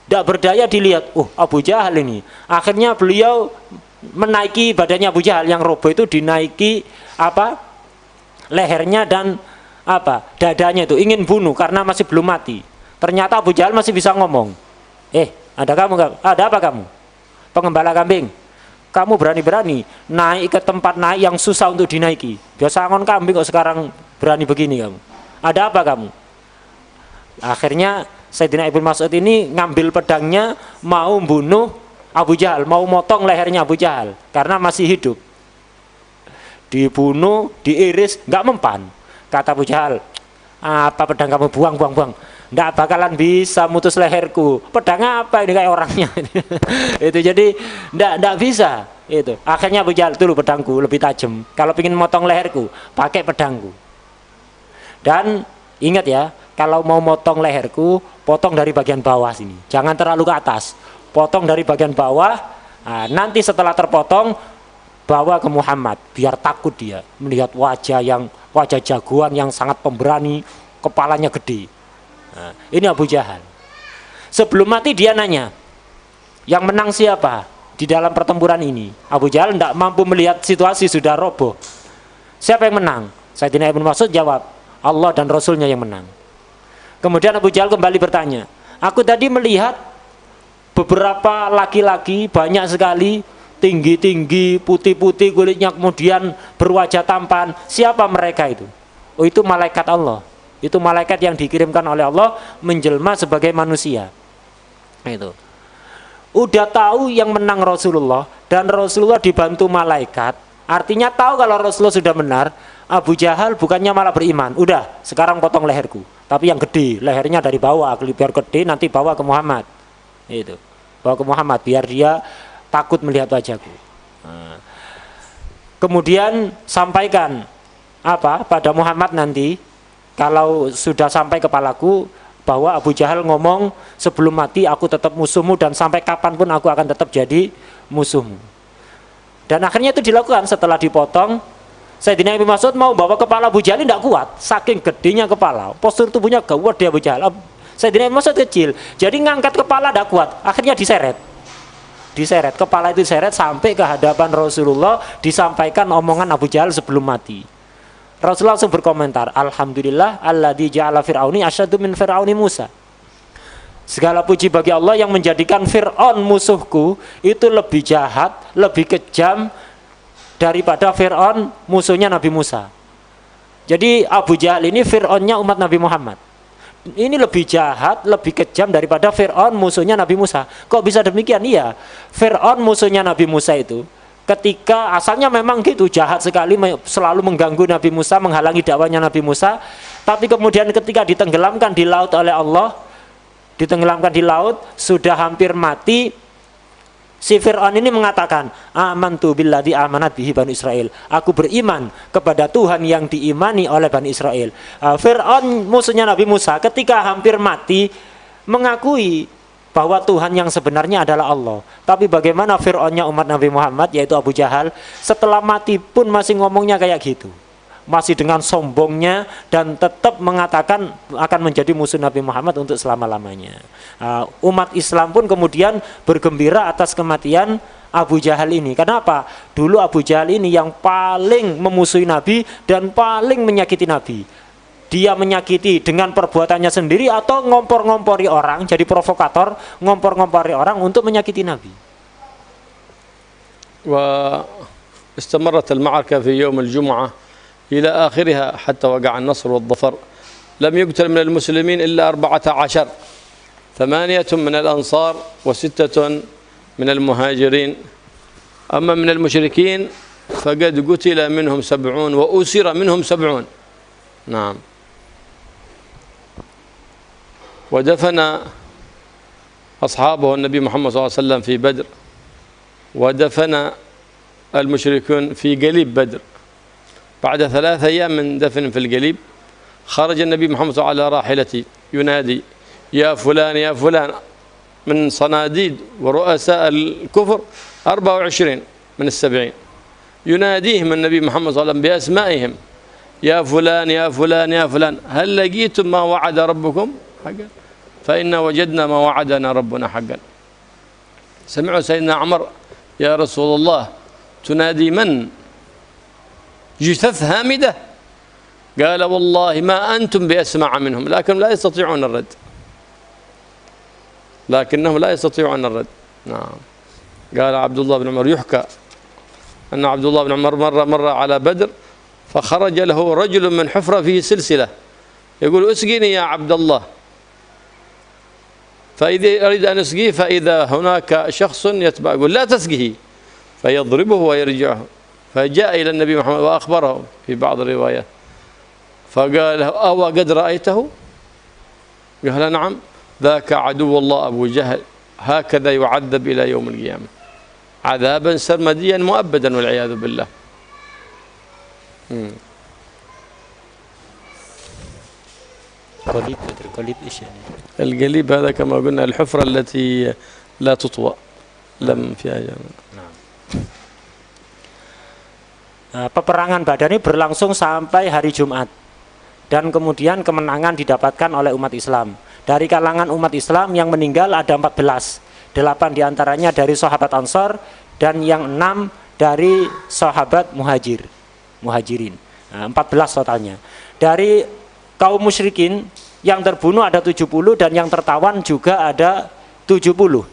Speaker 2: tidak berdaya dilihat, Abu Jahal ini. Akhirnya beliau menaiki badannya Abu Jahal yang roboh itu, dinaiki lehernya dan dadanya itu, ingin bunuh karena masih belum mati. Ternyata Abu Jahal masih bisa ngomong. Ada apa kamu? Pengembala kambing. Kamu berani-berani naik ke tempat naik yang susah untuk dinaiki. Biasa angon kambing kok sekarang berani begini kamu. Ada apa kamu? Akhirnya Sayyidina Ibnu Mas'ud ini ngambil pedangnya mau bunuh Abu Jahal, mau motong lehernya Abu Jahal karena masih hidup. Dibunuh, diiris, nggak mempan. Kata Abu Jahal, apa pedang kamu, buang. Nggak bakalan bisa mutus leherku. Pedang apa ini kayak orangnya? Itu jadi nggak bisa. Itu akhirnya Abu Jahal, dulu pedangku lebih tajam. Kalau ingin motong leherku, pakai pedangku. Dan ingat ya, kalau mau motong leherku, potong dari bagian bawah sini. Jangan terlalu ke atas. Potong dari bagian bawah. Nah, nanti setelah terpotong, bawa ke Muhammad biar takut dia melihat wajah jagoan yang sangat pemberani, kepalanya gede. Nah, ini Abu Jahal. Sebelum mati dia nanya, yang menang siapa di dalam pertempuran ini? Abu Jahal tidak mampu melihat situasi sudah roboh. Siapa yang menang? Sayyidina Ibnu Mas'ud jawab, Allah dan Rasulnya yang menang. Kemudian Abu Jahal kembali bertanya, aku tadi melihat beberapa laki-laki banyak sekali, tinggi-tinggi, putih-putih kulitnya, kemudian berwajah tampan. Siapa mereka itu? Itu malaikat Allah. Itu malaikat yang dikirimkan oleh Allah menjelma sebagai manusia. Itu. Udah tahu yang menang Rasulullah dan Rasulullah dibantu malaikat. Artinya tahu kalau Rasulullah sudah benar. Abu Jahal bukannya malah beriman. Udah, sekarang potong leherku. Tapi yang gede, lehernya dari bawah, biar gede nanti bawa ke Muhammad. Itu. Bawa ke Muhammad biar dia takut melihat wajahku. Nah. Kemudian sampaikan pada Muhammad nanti, kalau sudah sampai kepalaku, bahwa Abu Jahal ngomong, sebelum mati aku tetap musuhmu dan sampai kapanpun aku akan tetap jadi musuhmu. Dan akhirnya itu dilakukan. Setelah dipotong, Sayyidina Ibnu Mas'ud mau bawa kepala Abu Jahal, tidak kuat, saking gedenya kepala, postur tubuhnya gawat dia Abu Jahal. Sayyidina Ibnu Mas'ud kecil, jadi ngangkat kepala tidak kuat, akhirnya diseret, kepala itu diseret sampai ke hadapan Rasulullah, disampaikan omongan Abu Jahal sebelum mati. Rasulullah langsung berkomentar, Alhamdulillah alladzi ja'ala fir'auni asyaddu min fir'auni Musa. Segala puji bagi Allah yang menjadikan Fir'aun musuhku itu lebih jahat, lebih kejam daripada Fir'aun musuhnya Nabi Musa. Jadi Abu Jahal ini Fir'aunnya umat Nabi Muhammad. Ini lebih jahat, lebih kejam daripada Fir'aun musuhnya Nabi Musa. Kok bisa demikian? Iya, Fir'aun musuhnya Nabi Musa itu ketika asalnya memang gitu, jahat sekali, selalu mengganggu Nabi Musa, menghalangi dakwahnya Nabi Musa. Tapi kemudian ketika ditenggelamkan di laut oleh Allah, ditenggelamkan di laut, sudah hampir mati, si Fir'aun ini mengatakan, amantu billadzi amanat bihi Bani Israel. Aku beriman kepada Tuhan yang diimani oleh Bani Israel. Fir'aun musuhnya Nabi Musa ketika hampir mati mengakui bahwa Tuhan yang sebenarnya adalah Allah. Tapi bagaimana Fir'aunnya umat Nabi Muhammad, yaitu Abu Jahal, setelah mati pun masih ngomongnya kayak gitu, masih dengan sombongnya, dan tetap mengatakan akan menjadi musuh Nabi Muhammad untuk selama-lamanya. Umat Islam pun kemudian bergembira atas kematian Abu Jahal ini. Kenapa? Dulu Abu Jahal ini yang paling memusuhi Nabi dan paling menyakiti Nabi. Dia menyakiti dengan perbuatannya sendiri atau ngompor-ngompori orang, jadi provokator, ngompor-ngompori orang untuk menyakiti Nabi.
Speaker 1: واستمرت المعركة في يوم الجمعة إلى آخرها حتى وقع النصر والظفر. لم يقتل من المسلمين إلا 14، 8 من الأنصار و6 من المهاجرين. أما من المشركين فقد قتل منهم 70 وأسر منهم 70. نعم. ودفن أصحابه النبي محمد صلى الله عليه وسلم في بدر، ودفن المشركون في قليب بدر. بعد 3 أيام من دفن في القليب خرج النبي محمد صلى الله عليه وسلم على راحلته ينادي: يا فلان يا فلان، من صناديد ورؤساء الكفر 24 من 70 يناديهم النبي محمد صلى الله عليه وسلم بأسمائهم: يا فلان يا فلان يا فلان، هل لقيتم ما وعد ربكم حقا؟ فإنا وجدنا ما وعدنا ربنا حقا. سمعوا سيدنا عمر: يا رسول الله تنادي من؟ جثث هامدة؟ قال: والله ما أنتم بأسمع منهم، لكن لا يستطيعون الرد، لكنهم لا يستطيعون الرد. نعم. قال عبد الله بن عمر: يحكى أن عبد الله بن عمر مر على بدر فخرج له رجل من حفرة فيه سلسلة يقول: اسقيني يا عبد الله. فإذا أريد أن أسقيه فإذا هناك شخص يتبع يقول: لا تسقيه، فيضربه ويرجعه. فجاء إلى النبي محمد وأخبره في بعض الروايات، فقال: أو قد رأيته؟ قال: نعم، ذاك عدو الله أبو جهل، هكذا يعذب إلى يوم القيامة عذابا سرمديا مؤبدا والعياذ بالله. القليب هذا كما قلنا الحفرة التي لا تطوى، لم فيها جمع.
Speaker 2: Peperangan Badar ini berlangsung sampai hari Jumat, dan kemudian kemenangan didapatkan oleh umat Islam. Dari kalangan umat Islam yang meninggal ada 14, 8 diantaranya dari sahabat Ansor dan yang 6 dari sahabat muhajirin. 14 totalnya. Dari kaum musyrikin yang terbunuh ada 70 dan yang tertawan juga ada 70.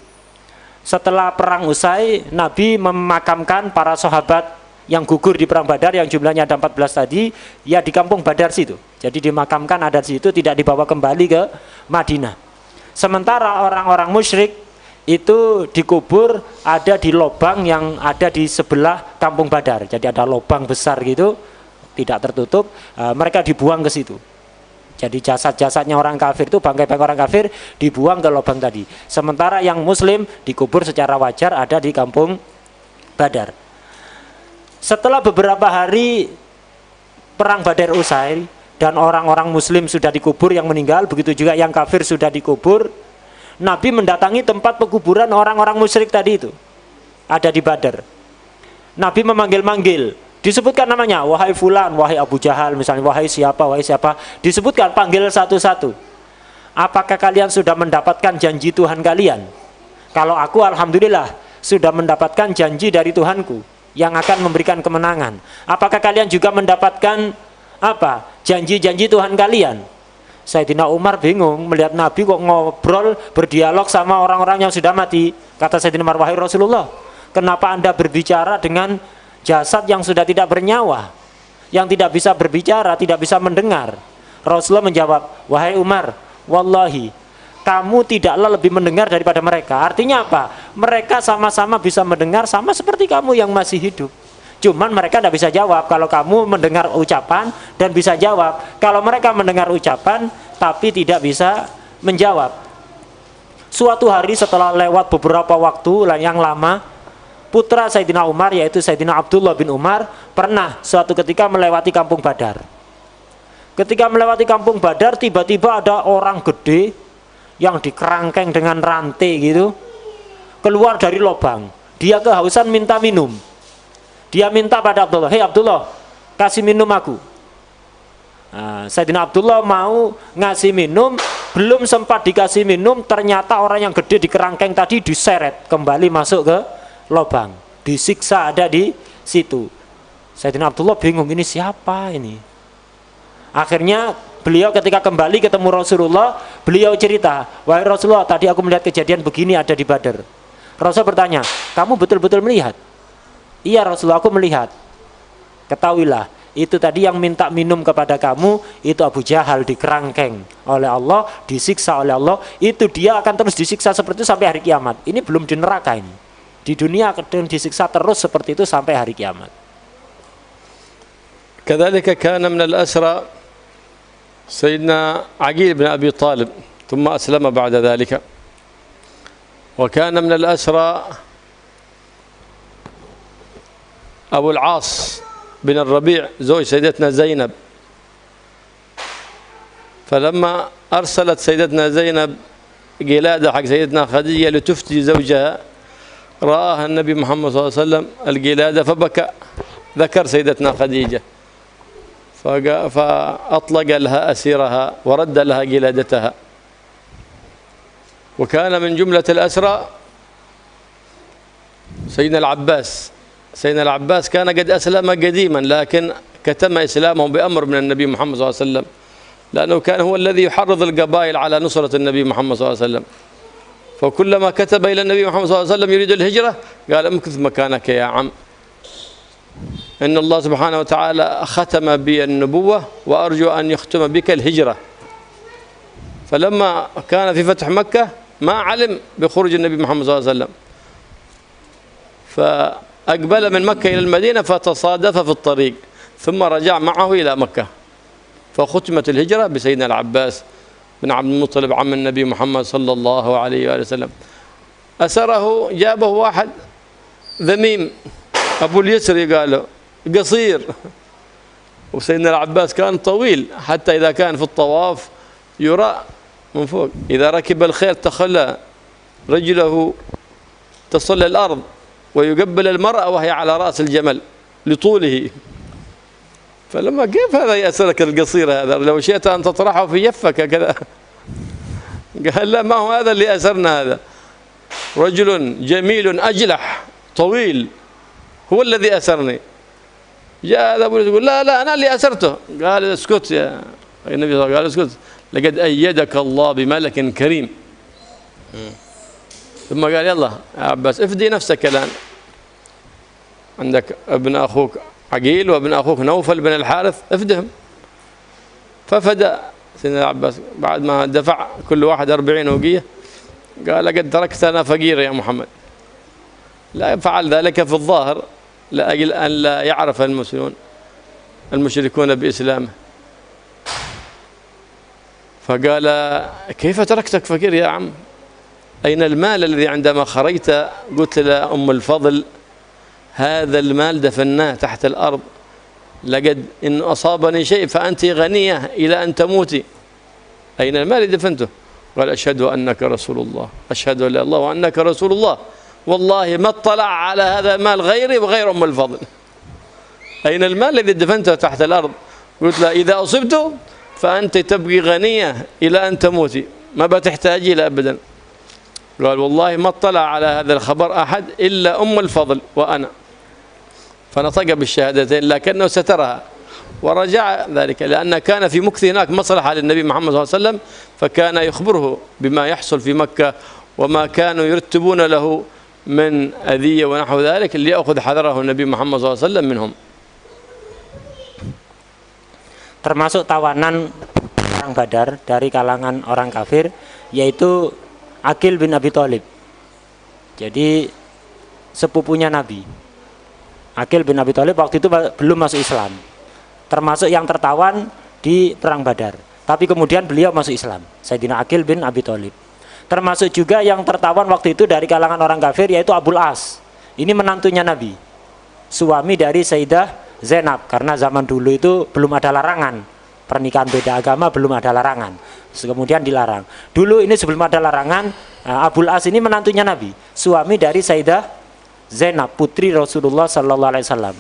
Speaker 2: Setelah perang usai, Nabi memakamkan para sahabat yang gugur di perang Badar yang jumlahnya ada 14 tadi, ya di kampung Badar situ. Jadi dimakamkan ada di situ, tidak dibawa kembali ke Madinah. Sementara orang-orang musyrik itu dikubur ada di lubang yang ada di sebelah kampung Badar. Jadi ada lubang besar gitu, tidak tertutup, mereka dibuang ke situ. Jadi jasad-jasadnya orang kafir itu, bangkai-bangkai orang kafir dibuang ke lubang tadi. Sementara yang muslim dikubur secara wajar ada di kampung Badar. Setelah beberapa hari perang Badar usai dan orang-orang muslim sudah dikubur yang meninggal, begitu juga yang kafir sudah dikubur, Nabi mendatangi tempat pekuburan orang-orang musyrik tadi itu, ada di Badar. Nabi memanggil-manggil, disebutkan namanya, wahai fulan, wahai Abu Jahal misalnya, wahai siapa, disebutkan, panggil satu-satu. Apakah kalian sudah mendapatkan janji Tuhan kalian? Kalau aku alhamdulillah sudah mendapatkan janji dari Tuhanku yang akan memberikan kemenangan. Apakah kalian juga mendapatkan janji-janji Tuhan kalian? Sayyidina Umar bingung melihat Nabi kok ngobrol, berdialog sama orang-orang yang sudah mati. Kata Sayyidina Umar, wahai Rasulullah, kenapa Anda berbicara dengan jasad yang sudah tidak bernyawa, yang tidak bisa berbicara, tidak bisa mendengar? Rasulullah menjawab, wahai Umar, wallahi kamu tidaklah lebih mendengar daripada mereka. Artinya apa? Mereka sama-sama bisa mendengar, sama seperti kamu yang masih hidup. Cuman mereka tidak bisa jawab. Kalau kamu mendengar ucapan dan bisa jawab, kalau mereka mendengar ucapan tapi tidak bisa menjawab. Suatu hari setelah lewat beberapa waktu yang lama, putra Sayyidina Umar yaitu Sayyidina Abdullah bin Umar pernah suatu ketika melewati kampung Badar. Ketika melewati kampung Badar, tiba-tiba ada orang gede yang dikerangkeng dengan rantai gitu, keluar dari lubang. Dia kehausan minta minum. Dia minta pada Abdullah, hei Abdullah, kasih minum aku. Sayyidina Abdullah mau ngasih minum, belum sempat dikasih minum, ternyata orang yang gede di kerangkeng tadi diseret kembali masuk ke lubang, disiksa ada di situ. Sayyidina Abdullah bingung, ini siapa ini? Akhirnya beliau ketika kembali ketemu Rasulullah, beliau cerita, wahai Rasulullah, tadi aku melihat kejadian begini ada di Badar. Rasul bertanya, kamu betul-betul melihat? Iya Rasulullah, aku melihat. Ketahuilah, itu tadi yang minta minum kepada kamu, itu Abu Jahal dikerangkeng oleh Allah, disiksa oleh Allah. Itu dia akan terus disiksa seperti itu sampai hari kiamat. Ini belum di neraka ini. di dunia dan disiksa terus seperti itu sampai hari kiamat.
Speaker 1: كذلك كان من الأسرى سيدنا عقيل بن أبي طالب ثم أسلم بعد ذلك. وكان من الأسرى أبو العاص بن الربيع زوج سيدتنا زينب. فلما أرسلت سيدتنا زينب قلادة حق سيدتنا خديجة لتفتي زوجها رآها النبي محمد صلى الله عليه وسلم القلادة فبكى. ذكر سيدتنا خديجة فأطلق لها أسيرها ورد لها قلادتها. وكان من جملة الأسرى سيدنا العباس. سيدنا العباس كان قد أسلم قديما لكن كتم إسلامه بأمر من النبي محمد صلى الله عليه وسلم، لأنه كان هو الذي يحرض القبائل على نصرة النبي محمد صلى الله عليه وسلم. فكلما كتب إلى النبي محمد صلى الله عليه وسلم يريد الهجرة قال امكث مكانك يا عم، إن الله سبحانه وتعالى ختم بي النبوة وأرجو أن يختم بك الهجرة. فلما كان في فتح مكة ما علم بخروج النبي محمد صلى الله عليه وسلم، فأقبل من مكة إلى المدينة فتصادف في الطريق ثم رجع معه إلى مكة، فختمت الهجرة بسيدنا العباس بن عبد المطلب عم النبي محمد صلى الله عليه وآله وسلم. أسره جابه واحد ذميم أبو اليسر قالوا قصير، وسيدنا العباس كان طويل حتى إذا كان في الطواف يرى من فوق، إذا ركب الخيل تخلى رجله تصل الأرض ويقبل المرأة وهي على رأس الجمل لطوله. فلما كيف هذا يأسرك القصير هذا، لو شئت أن تطرحه في يفك كذا. قال لا، ما هو هذا اللي أسرنا، هذا رجل جميل أجلح طويل هو الذي أسرني. جاء هذا أبو يقول لا أنا اللي أسرته. قال اسكت يا النبي صلى الله عليه وسلم، قال اسكت لقد أيدك الله بملك كريم. ثم قال يلا يا عباس افدي نفسك الآن، عندك ابن أخوك عقيل وابن أخوك نوفل بن الحارث افدهم. ففدى سيدنا العباس بعد ما دفع كل واحد 40 وقية. قال لقد تركتنا فقير يا محمد. لا يفعل ذلك في الظاهر لأجل أن لا يعرف المسلمون المشركون بإسلامه. فقال كيف تركتك فقير يا عم؟ أين المال الذي عندما خرجت قلت لأم الفضل هذا المال دفناه تحت الأرض، لقد إن أصابني شيء فأنت غنية إلى أن تموتي، أين المال اللي دفنته؟ قال أشهد أنك رسول الله، أشهد أن لا إله إلا الله وأنك رسول الله، والله ما اطلع على هذا المال غيري وغير أم الفضل. أين المال الذي دفنته تحت الأرض؟ قلت له إذا أصبت فأنت تبقي غنية إلى أن تموتي، ما بتحتاجي له أبدا. قال والله ما اطلع على هذا الخبر أحد إلا أم الفضل وأنا. فنطق بالشهادتين لكنه سترها ورجع ذلك، لأن كان في مكث هناك مصلحة للنبي محمد صلى الله عليه وسلم، فكان يخبره بما يحصل في مكة وما كانوا يرتبون له من أذية ونحو ذلك ليأخذ حذره النبي محمد صلى الله عليه وسلم منهم.
Speaker 2: Termasuk tawanan perang Badar dari kalangan orang kafir yaitu Aqil bin Abi Thalib. Jadi sepupunya Nabi. Aqil bin Abi Thalib waktu itu belum masuk Islam. Termasuk yang tertawan di perang Badar. Tapi kemudian beliau masuk Islam. Sayyidina Aqil bin Abi Thalib. Termasuk juga yang tertawan waktu itu dari kalangan orang kafir yaitu Abul As. Ini menantunya Nabi. Suami dari Sayyidah Zainab, karena zaman dulu itu belum ada larangan. Pernikahan beda agama belum ada larangan. Kemudian dilarang. Dulu ini sebelum ada larangan, Abul As ini menantunya Nabi, suami dari Sayyidah Zainab, putri Rasulullah sallallahu alaihi wasallam.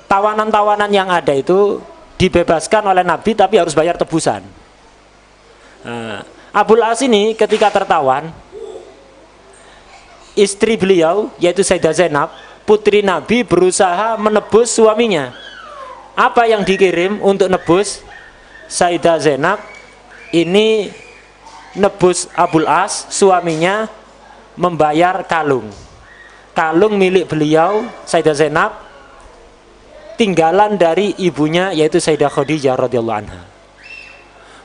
Speaker 2: Tawanan-tawanan yang ada itu dibebaskan oleh Nabi tapi harus bayar tebusan. Abul As ini ketika tertawan, istri beliau yaitu Sayyidah Zainab, putri Nabi, berusaha menebus suaminya. Apa yang dikirim untuk nebus Sayyidah Zainab ini? Nebus Abul As, suaminya membayar kalung milik beliau Sayyidah Zainab, tinggalan dari ibunya yaitu Sayyidah Khadijah radhiyallahu anha.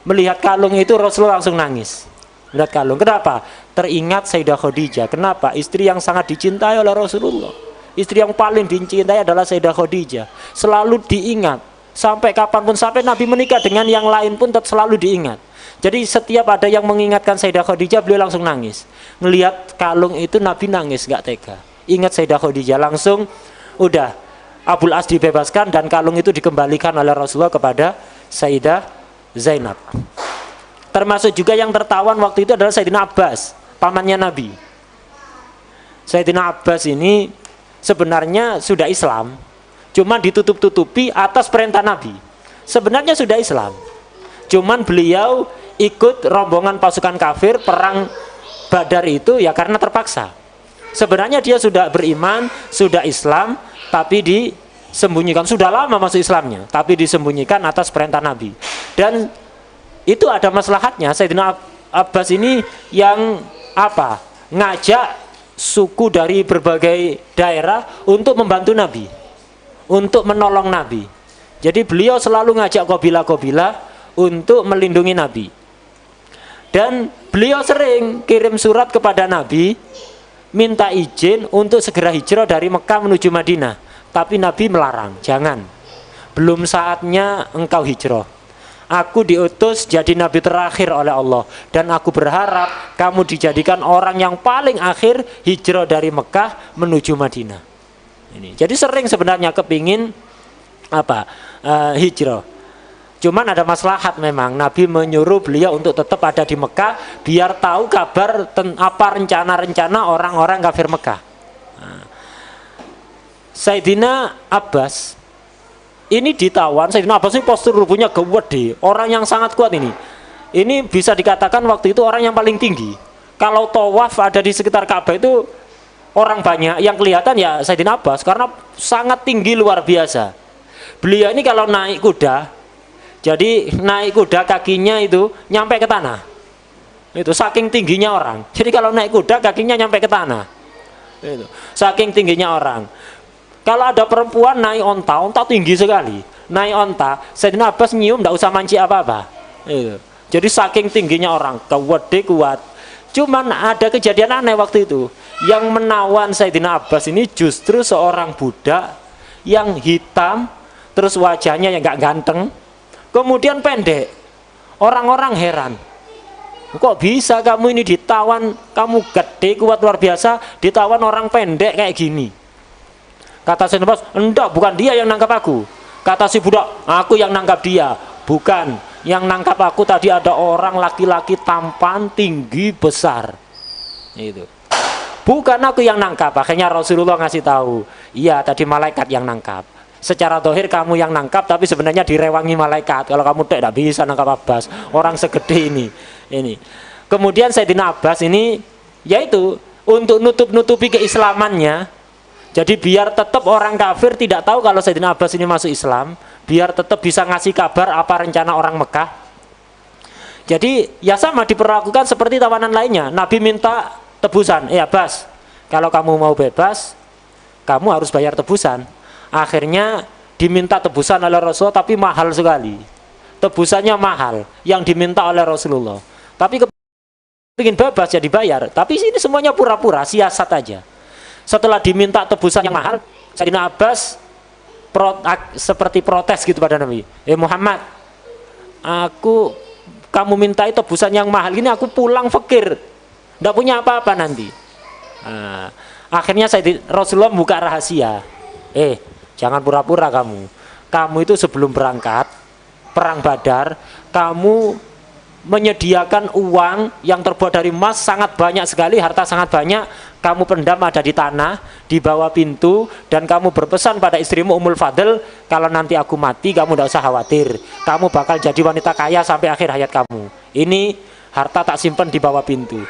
Speaker 2: Melihat kalung itu Rasulullah langsung nangis. Melihat kalung. Kenapa? Teringat Sayyidah Khadijah. Kenapa? Istri yang sangat dicintai oleh Rasulullah. Istri yang paling dicintai adalah Sayyidah Khadijah. Selalu diingat. Sampai kapanpun, sampai Nabi menikah dengan yang lain pun tetap selalu diingat. Jadi setiap ada yang mengingatkan Sayyidah Khadijah, beliau langsung nangis. Melihat kalung itu Nabi nangis, gak tega. Ingat Sayyidah Khadijah, langsung udah Abul As dibebaskan dan kalung itu dikembalikan oleh Rasulullah kepada Sayyidah Zainab. Termasuk juga yang tertawan waktu itu adalah Sayyidina Abbas, pamannya Nabi. Sayyidina Abbas ini sebenarnya sudah Islam, cuma ditutup-tutupi atas perintah Nabi. Sebenarnya sudah Islam, cuman beliau ikut rombongan pasukan kafir perang Badar itu ya karena terpaksa. Sebenarnya dia sudah beriman, sudah Islam, tapi disembunyikan. Sudah lama masuk Islamnya, tapi disembunyikan atas perintah Nabi. Dan itu ada maslahatnya. Sayyidina Abbas ini yang apa? Ngajak suku dari berbagai daerah untuk membantu Nabi, untuk menolong Nabi. Jadi beliau selalu ngajak kabilah-kabilah untuk melindungi Nabi. Dan beliau sering kirim surat kepada Nabi minta izin untuk segera hijrah dari Mekah menuju Madinah. Tapi Nabi melarang, jangan. Belum saatnya engkau hijrah. Aku diutus jadi nabi terakhir oleh Allah, dan aku berharap kamu dijadikan orang yang paling akhir hijrah dari Mekah menuju Madinah. Ini. Jadi sering sebenarnya kepingin hijrah. Cuman ada maslahat memang. Nabi menyuruh beliau untuk tetap ada di Mekah biar tahu kabar apa rencana-rencana orang-orang kafir Mekah. Sayyidina Abbas ini ditawan. Sayyidina Abbas ini postur tubuhnya gede, orang yang sangat kuat ini. Ini bisa dikatakan waktu itu orang yang paling tinggi. Kalau tawaf ada di sekitar Ka'bah itu orang banyak, yang kelihatan ya Sayyidina Abbas karena sangat tinggi luar biasa. Beliau ini kalau naik kuda, jadi naik kuda kakinya itu nyampe ke tanah. Itu saking tingginya orang. Jadi kalau naik kuda kakinya nyampe ke tanah. Itu saking tingginya orang. Kalau ada perempuan naik onta tinggi sekali. Naik onta, Sayyidina Abbas nyium tidak usah manci apa-apa. Jadi saking tingginya orang, kuat. Cuman ada kejadian aneh waktu itu. Yang menawan Sayyidina Abbas ini justru seorang budak yang hitam, terus wajahnya yang gak ganteng, kemudian pendek. Orang-orang heran. Kok bisa kamu ini ditawan, kamu gede, kuat luar biasa, ditawan orang pendek kayak gini? Kata Sayyidina Abbas, enggak, bukan dia yang nangkap aku. Kata si budak, aku yang nangkap dia. Bukan, yang nangkap aku tadi ada orang laki-laki tampan, tinggi, besar. Itu. Bukan aku yang nangkap. Akhirnya Rasulullah ngasih tahu, iya tadi malaikat yang nangkap. Secara dohir kamu yang nangkap, tapi sebenarnya direwangi malaikat. Kalau kamu tidak bisa nangkap Abbas, orang segede ini. Kemudian Sayyidina Abbas ini, yaitu untuk nutupi keislamannya. Jadi biar tetap orang kafir tidak tahu kalau Sayyidina Abbas ini masuk Islam, biar tetap bisa ngasih kabar apa rencana orang Mekah. Jadi ya sama diperlakukan seperti tawanan lainnya. Nabi minta tebusan, Abbas, kalau kamu mau bebas, kamu harus bayar tebusan. Akhirnya diminta tebusan oleh Rasulullah, tapi mahal sekali. Tebusannya mahal yang diminta oleh Rasulullah. Tapi kepingin bebas ya dibayar. Tapi ini semuanya pura-pura, siasat aja. Setelah diminta tebusan yang mahal, Sayyidina Abbas seperti protes gitu pada Nabi. Muhammad, kamu minta tebusan yang mahal ini, aku pulang fakir, tidak punya apa-apa nanti. Akhirnya Rasulullah membuka rahasia. Jangan pura-pura kamu. Kamu itu sebelum berangkat perang Badar, kamu menyediakan uang yang terbuat dari emas sangat banyak sekali, harta sangat banyak, kamu pendam ada di tanah, di bawah pintu, dan kamu berpesan pada istrimu Ummul Fadl, kalau nanti aku mati kamu tidak usah khawatir, kamu bakal jadi wanita kaya sampai akhir hayat kamu. Ini harta tak simpan di bawah pintu.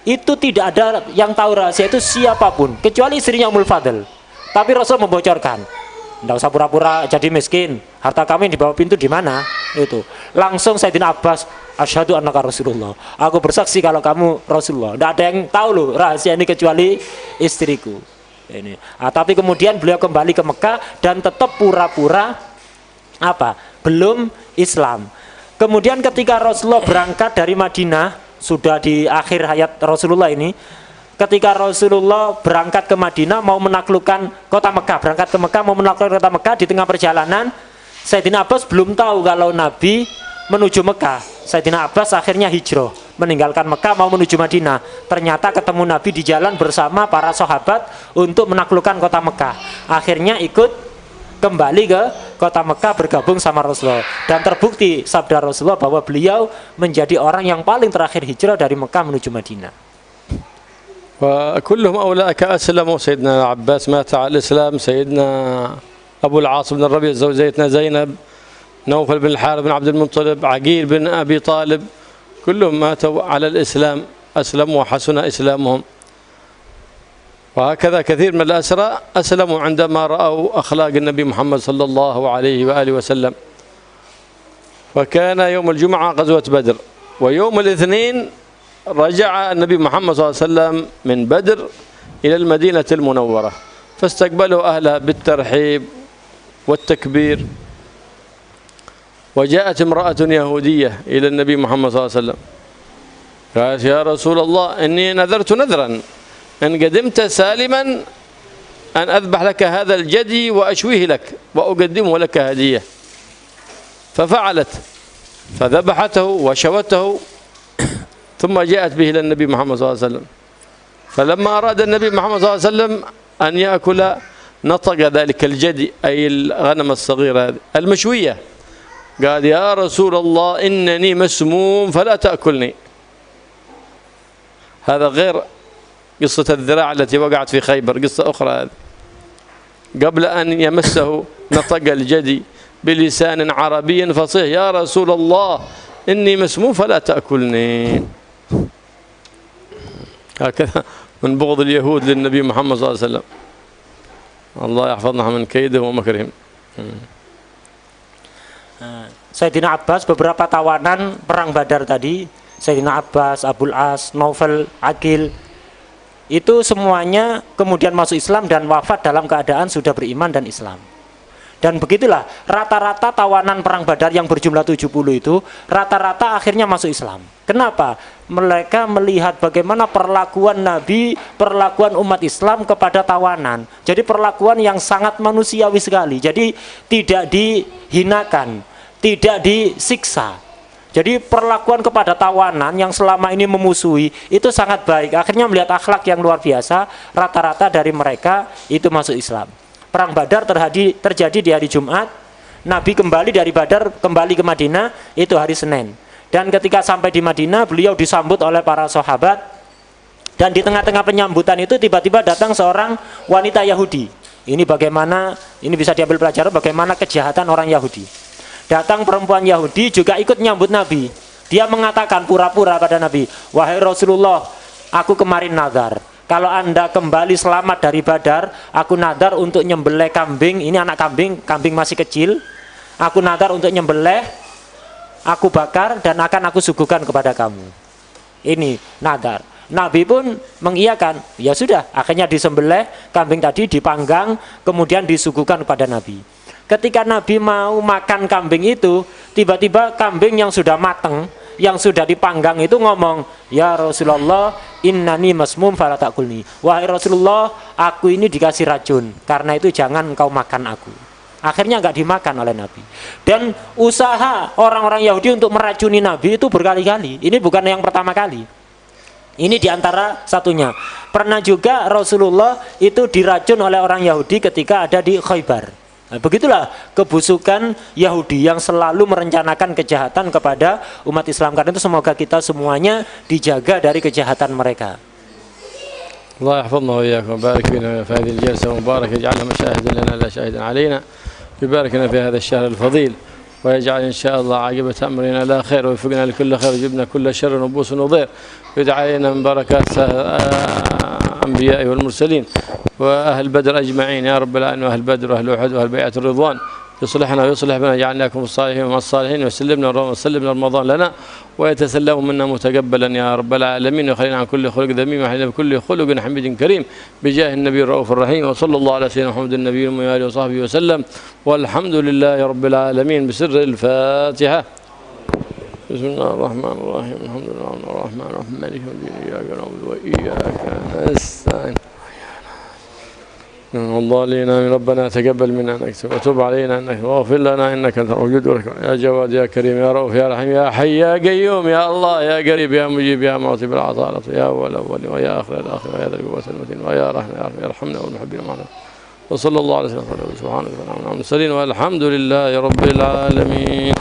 Speaker 2: Itu tidak ada yang tahu rahasia itu siapapun, kecuali istrinya Ummul Fadl. Tapi Rasul membocorkan, tidak usah pura-pura jadi miskin, harta kamu yang di bawah pintu di mana? Itu langsung Sayyidina Abbas, asyhadu annaka Rasulullah, aku bersaksi kalau kamu Rasulullah. Tidak ada yang tahu loh rahasia ini kecuali istriku ini. Tapi kemudian beliau kembali ke Mekah dan tetap pura-pura belum Islam. Kemudian ketika Rasulullah berangkat dari Madinah sudah di akhir hayat Rasulullah ini, ketika Rasulullah berangkat ke Madinah mau menaklukkan kota Mekah, berangkat ke Mekah mau menaklukkan kota Mekah, di tengah perjalanan Sayyidina Abbas belum tahu kalau Nabi menuju Mekah. Sayyidina Abbas akhirnya hijrah, meninggalkan Mekah mau menuju Madinah. Ternyata ketemu Nabi di jalan bersama para sahabat untuk menaklukkan kota Mekah. Akhirnya ikut kembali ke kota Mekah bergabung sama Rasulullah. Dan terbukti sabda Rasulullah bahwa beliau menjadi orang yang paling terakhir hijrah dari Mekah menuju Madinah.
Speaker 1: وكلهم أولئك أسلموا. سيدنا عباس مات على الإسلام، سيدنا أبو العاص بن الربيع زوجتنا زينب، نوفل بن الحارث بن عبد المطلب، عقيل بن أبي طالب، كلهم ماتوا على الإسلام، أسلموا وحسن إسلامهم. وهكذا كثير من الأسرى أسلموا عندما رأوا أخلاق النبي محمد صلى الله عليه وآله وسلم. وكان يوم الجمعة غزوة بدر، ويوم الاثنين رجع النبي محمد صلى الله عليه وسلم من بدر إلى المدينة المنورة، فاستقبله أهلها بالترحيب والتكبير. وجاءت امرأة يهودية إلى النبي محمد صلى الله عليه وسلم، قالت يا رسول الله إني نذرت نذرا إن قدمت سالما أن أذبح لك هذا الجدي وأشويه لك وأقدمه لك هدية. ففعلت، فذبحته وشوته، ثم جاءت به إلى النبي محمد صلى الله عليه وسلم. فلما أراد النبي محمد صلى الله عليه وسلم أن يأكل نطق ذلك الجدي أي الغنم الصغيرة هذه المشوية، قال يا رسول الله إنني مسموم فلا تأكلني. هذا غير قصة الذراع التي وقعت في خيبر، قصة أخرى هذه. قبل أن يمسه نطق الجدي بلسان عربي فصيح يا رسول الله إني مسموم فلا تأكلني. هكذا من بغض اليهود للنبي محمد صلى الله عليه وسلم. الله يحفظنا من كيدهم ومكرهم.
Speaker 2: Sayyidina Abbas, beberapa tawanan perang Badar tadi, Sayyidina Abbas, Abul As, Naufal, Aqil, itu semuanya kemudian masuk Islam dan wafat dalam keadaan sudah beriman dan Islam. Dan begitulah rata-rata tawanan perang Badar yang berjumlah 70 itu rata-rata akhirnya masuk Islam. Kenapa? Mereka melihat bagaimana perlakuan Nabi, perlakuan umat Islam kepada tawanan. Jadi perlakuan yang sangat manusiawi sekali. Jadi tidak dihinakan, tidak disiksa. Jadi perlakuan kepada tawanan yang selama ini memusuhi itu sangat baik. Akhirnya melihat akhlak yang luar biasa, rata-rata dari mereka itu masuk Islam. Perang Badar terjadi di hari Jumat. Nabi kembali dari Badar kembali ke Madinah itu hari Senin. Dan ketika sampai di Madinah beliau disambut oleh para sahabat. Dan di tengah-tengah penyambutan itu tiba-tiba datang seorang wanita Yahudi. Ini bagaimana, ini bisa diambil pelajaran bagaimana kejahatan orang Yahudi. Datang perempuan Yahudi juga ikut nyambut Nabi. Dia mengatakan pura-pura pada Nabi, wahai Rasulullah, aku kemarin nazar, kalau Anda kembali selamat dari Badar, aku nadar untuk nyembelih kambing. Ini anak kambing, kambing masih kecil. Aku nadar untuk nyembelih, aku bakar dan akan aku suguhkan kepada kamu. Ini nadar. Nabi pun mengiyakan. Ya sudah, akhirnya disembelih, kambing tadi dipanggang, kemudian disuguhkan kepada Nabi. Ketika Nabi mau makan kambing itu, tiba-tiba kambing yang sudah matang, yang sudah dipanggang itu ngomong, ya Rasulullah, innani masmum fala takulni. Wahai Rasulullah, aku ini dikasih racun, karena itu jangan engkau makan aku. Akhirnya enggak dimakan oleh Nabi. Dan usaha orang-orang Yahudi untuk meracuni Nabi itu berkali-kali. Ini bukan yang pertama kali. Ini diantara satunya. Pernah juga Rasulullah itu diracun oleh orang Yahudi ketika ada di Khaybar. Nah, begitulah kebusukan Yahudi yang selalu merencanakan kejahatan kepada umat Islam. Karena itu semoga kita semuanya dijaga dari kejahatan mereka.
Speaker 1: Allah yahfazna wa iyyakum wa barik fina fi hadhihi al-jalsa mubarakah yaj'alna mashahidan lana la shahidan alaina yubarik lana fi hadha ash-shahr al-fadil wa yaj'al insha'Allah 'aqibata amrina la khair wa yuwaffiqna li kulli khair wa yujibna kulla sharrin wa busun wa dhir yud'aina min barakat الأنبياء والمرسلين وأهل بدر أجمعين يا رب العالمين، وأهل بدر وأهل أحد وأهل بيعة الرضوان، يصلحنا ويصلح بنا، جعلناكم الصالحين ومع الصالحين، وسلمنا رمضان لنا ويتسلم منا متقبلا يا رب العالمين، وخلينا عن كل خلق ذميم وحلنا بكل خلق حميد كريم بجاه النبي الرؤوف الرحيم، وصلى الله على سيدنا محمد النبي وآله وصحبه وسلم، والحمد لله رب العالمين بسر الفاتحة. بسم الله الرحمن الرحيم الحمد لله الرحمن الرحيم مالك يوم الدين إياك نعبد وإياك نستعين الضالين آمين ربنا تقبل منا إنك وتب علينا إنك واغفر لنا إنك أنت الوجود والإكرام يا جواد يا كريم يا رؤوف يا رحيم يا حي يا قيوم يا الله يا قريب يا مجيب يا معطي بالعطاء يا أول الأولين ويا آخر الآخرين ويا ذا القوة المتين ويا رحمة يا رحمة يرحمنا والمحبين معنا وصلى الله على سيدنا محمد سبحانك اللهم وبحمدك والحمد لله رب العالمين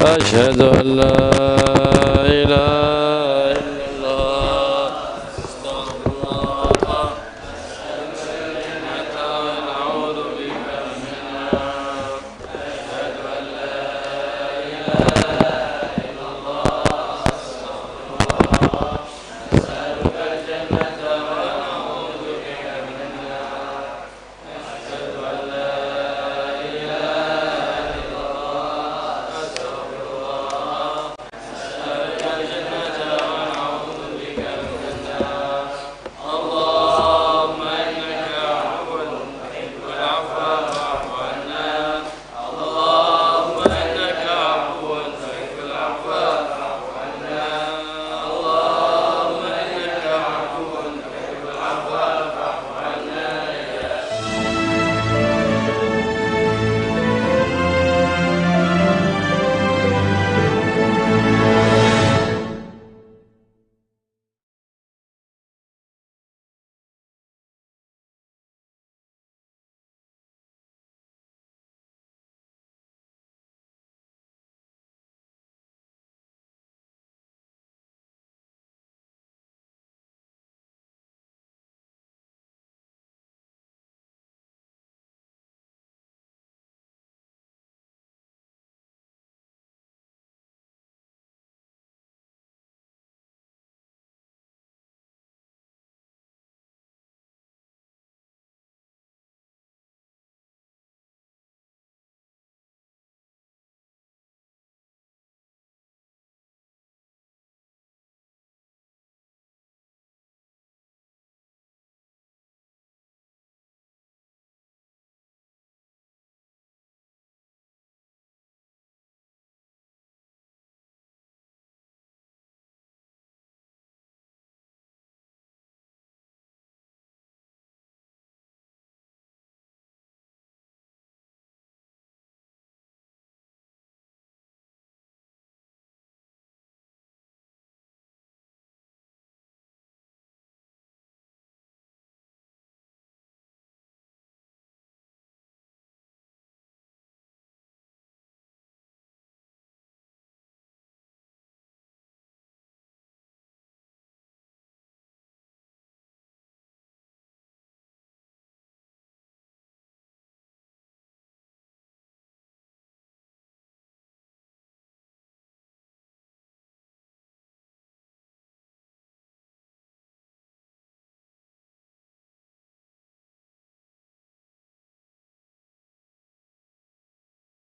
Speaker 1: أشهد أن لا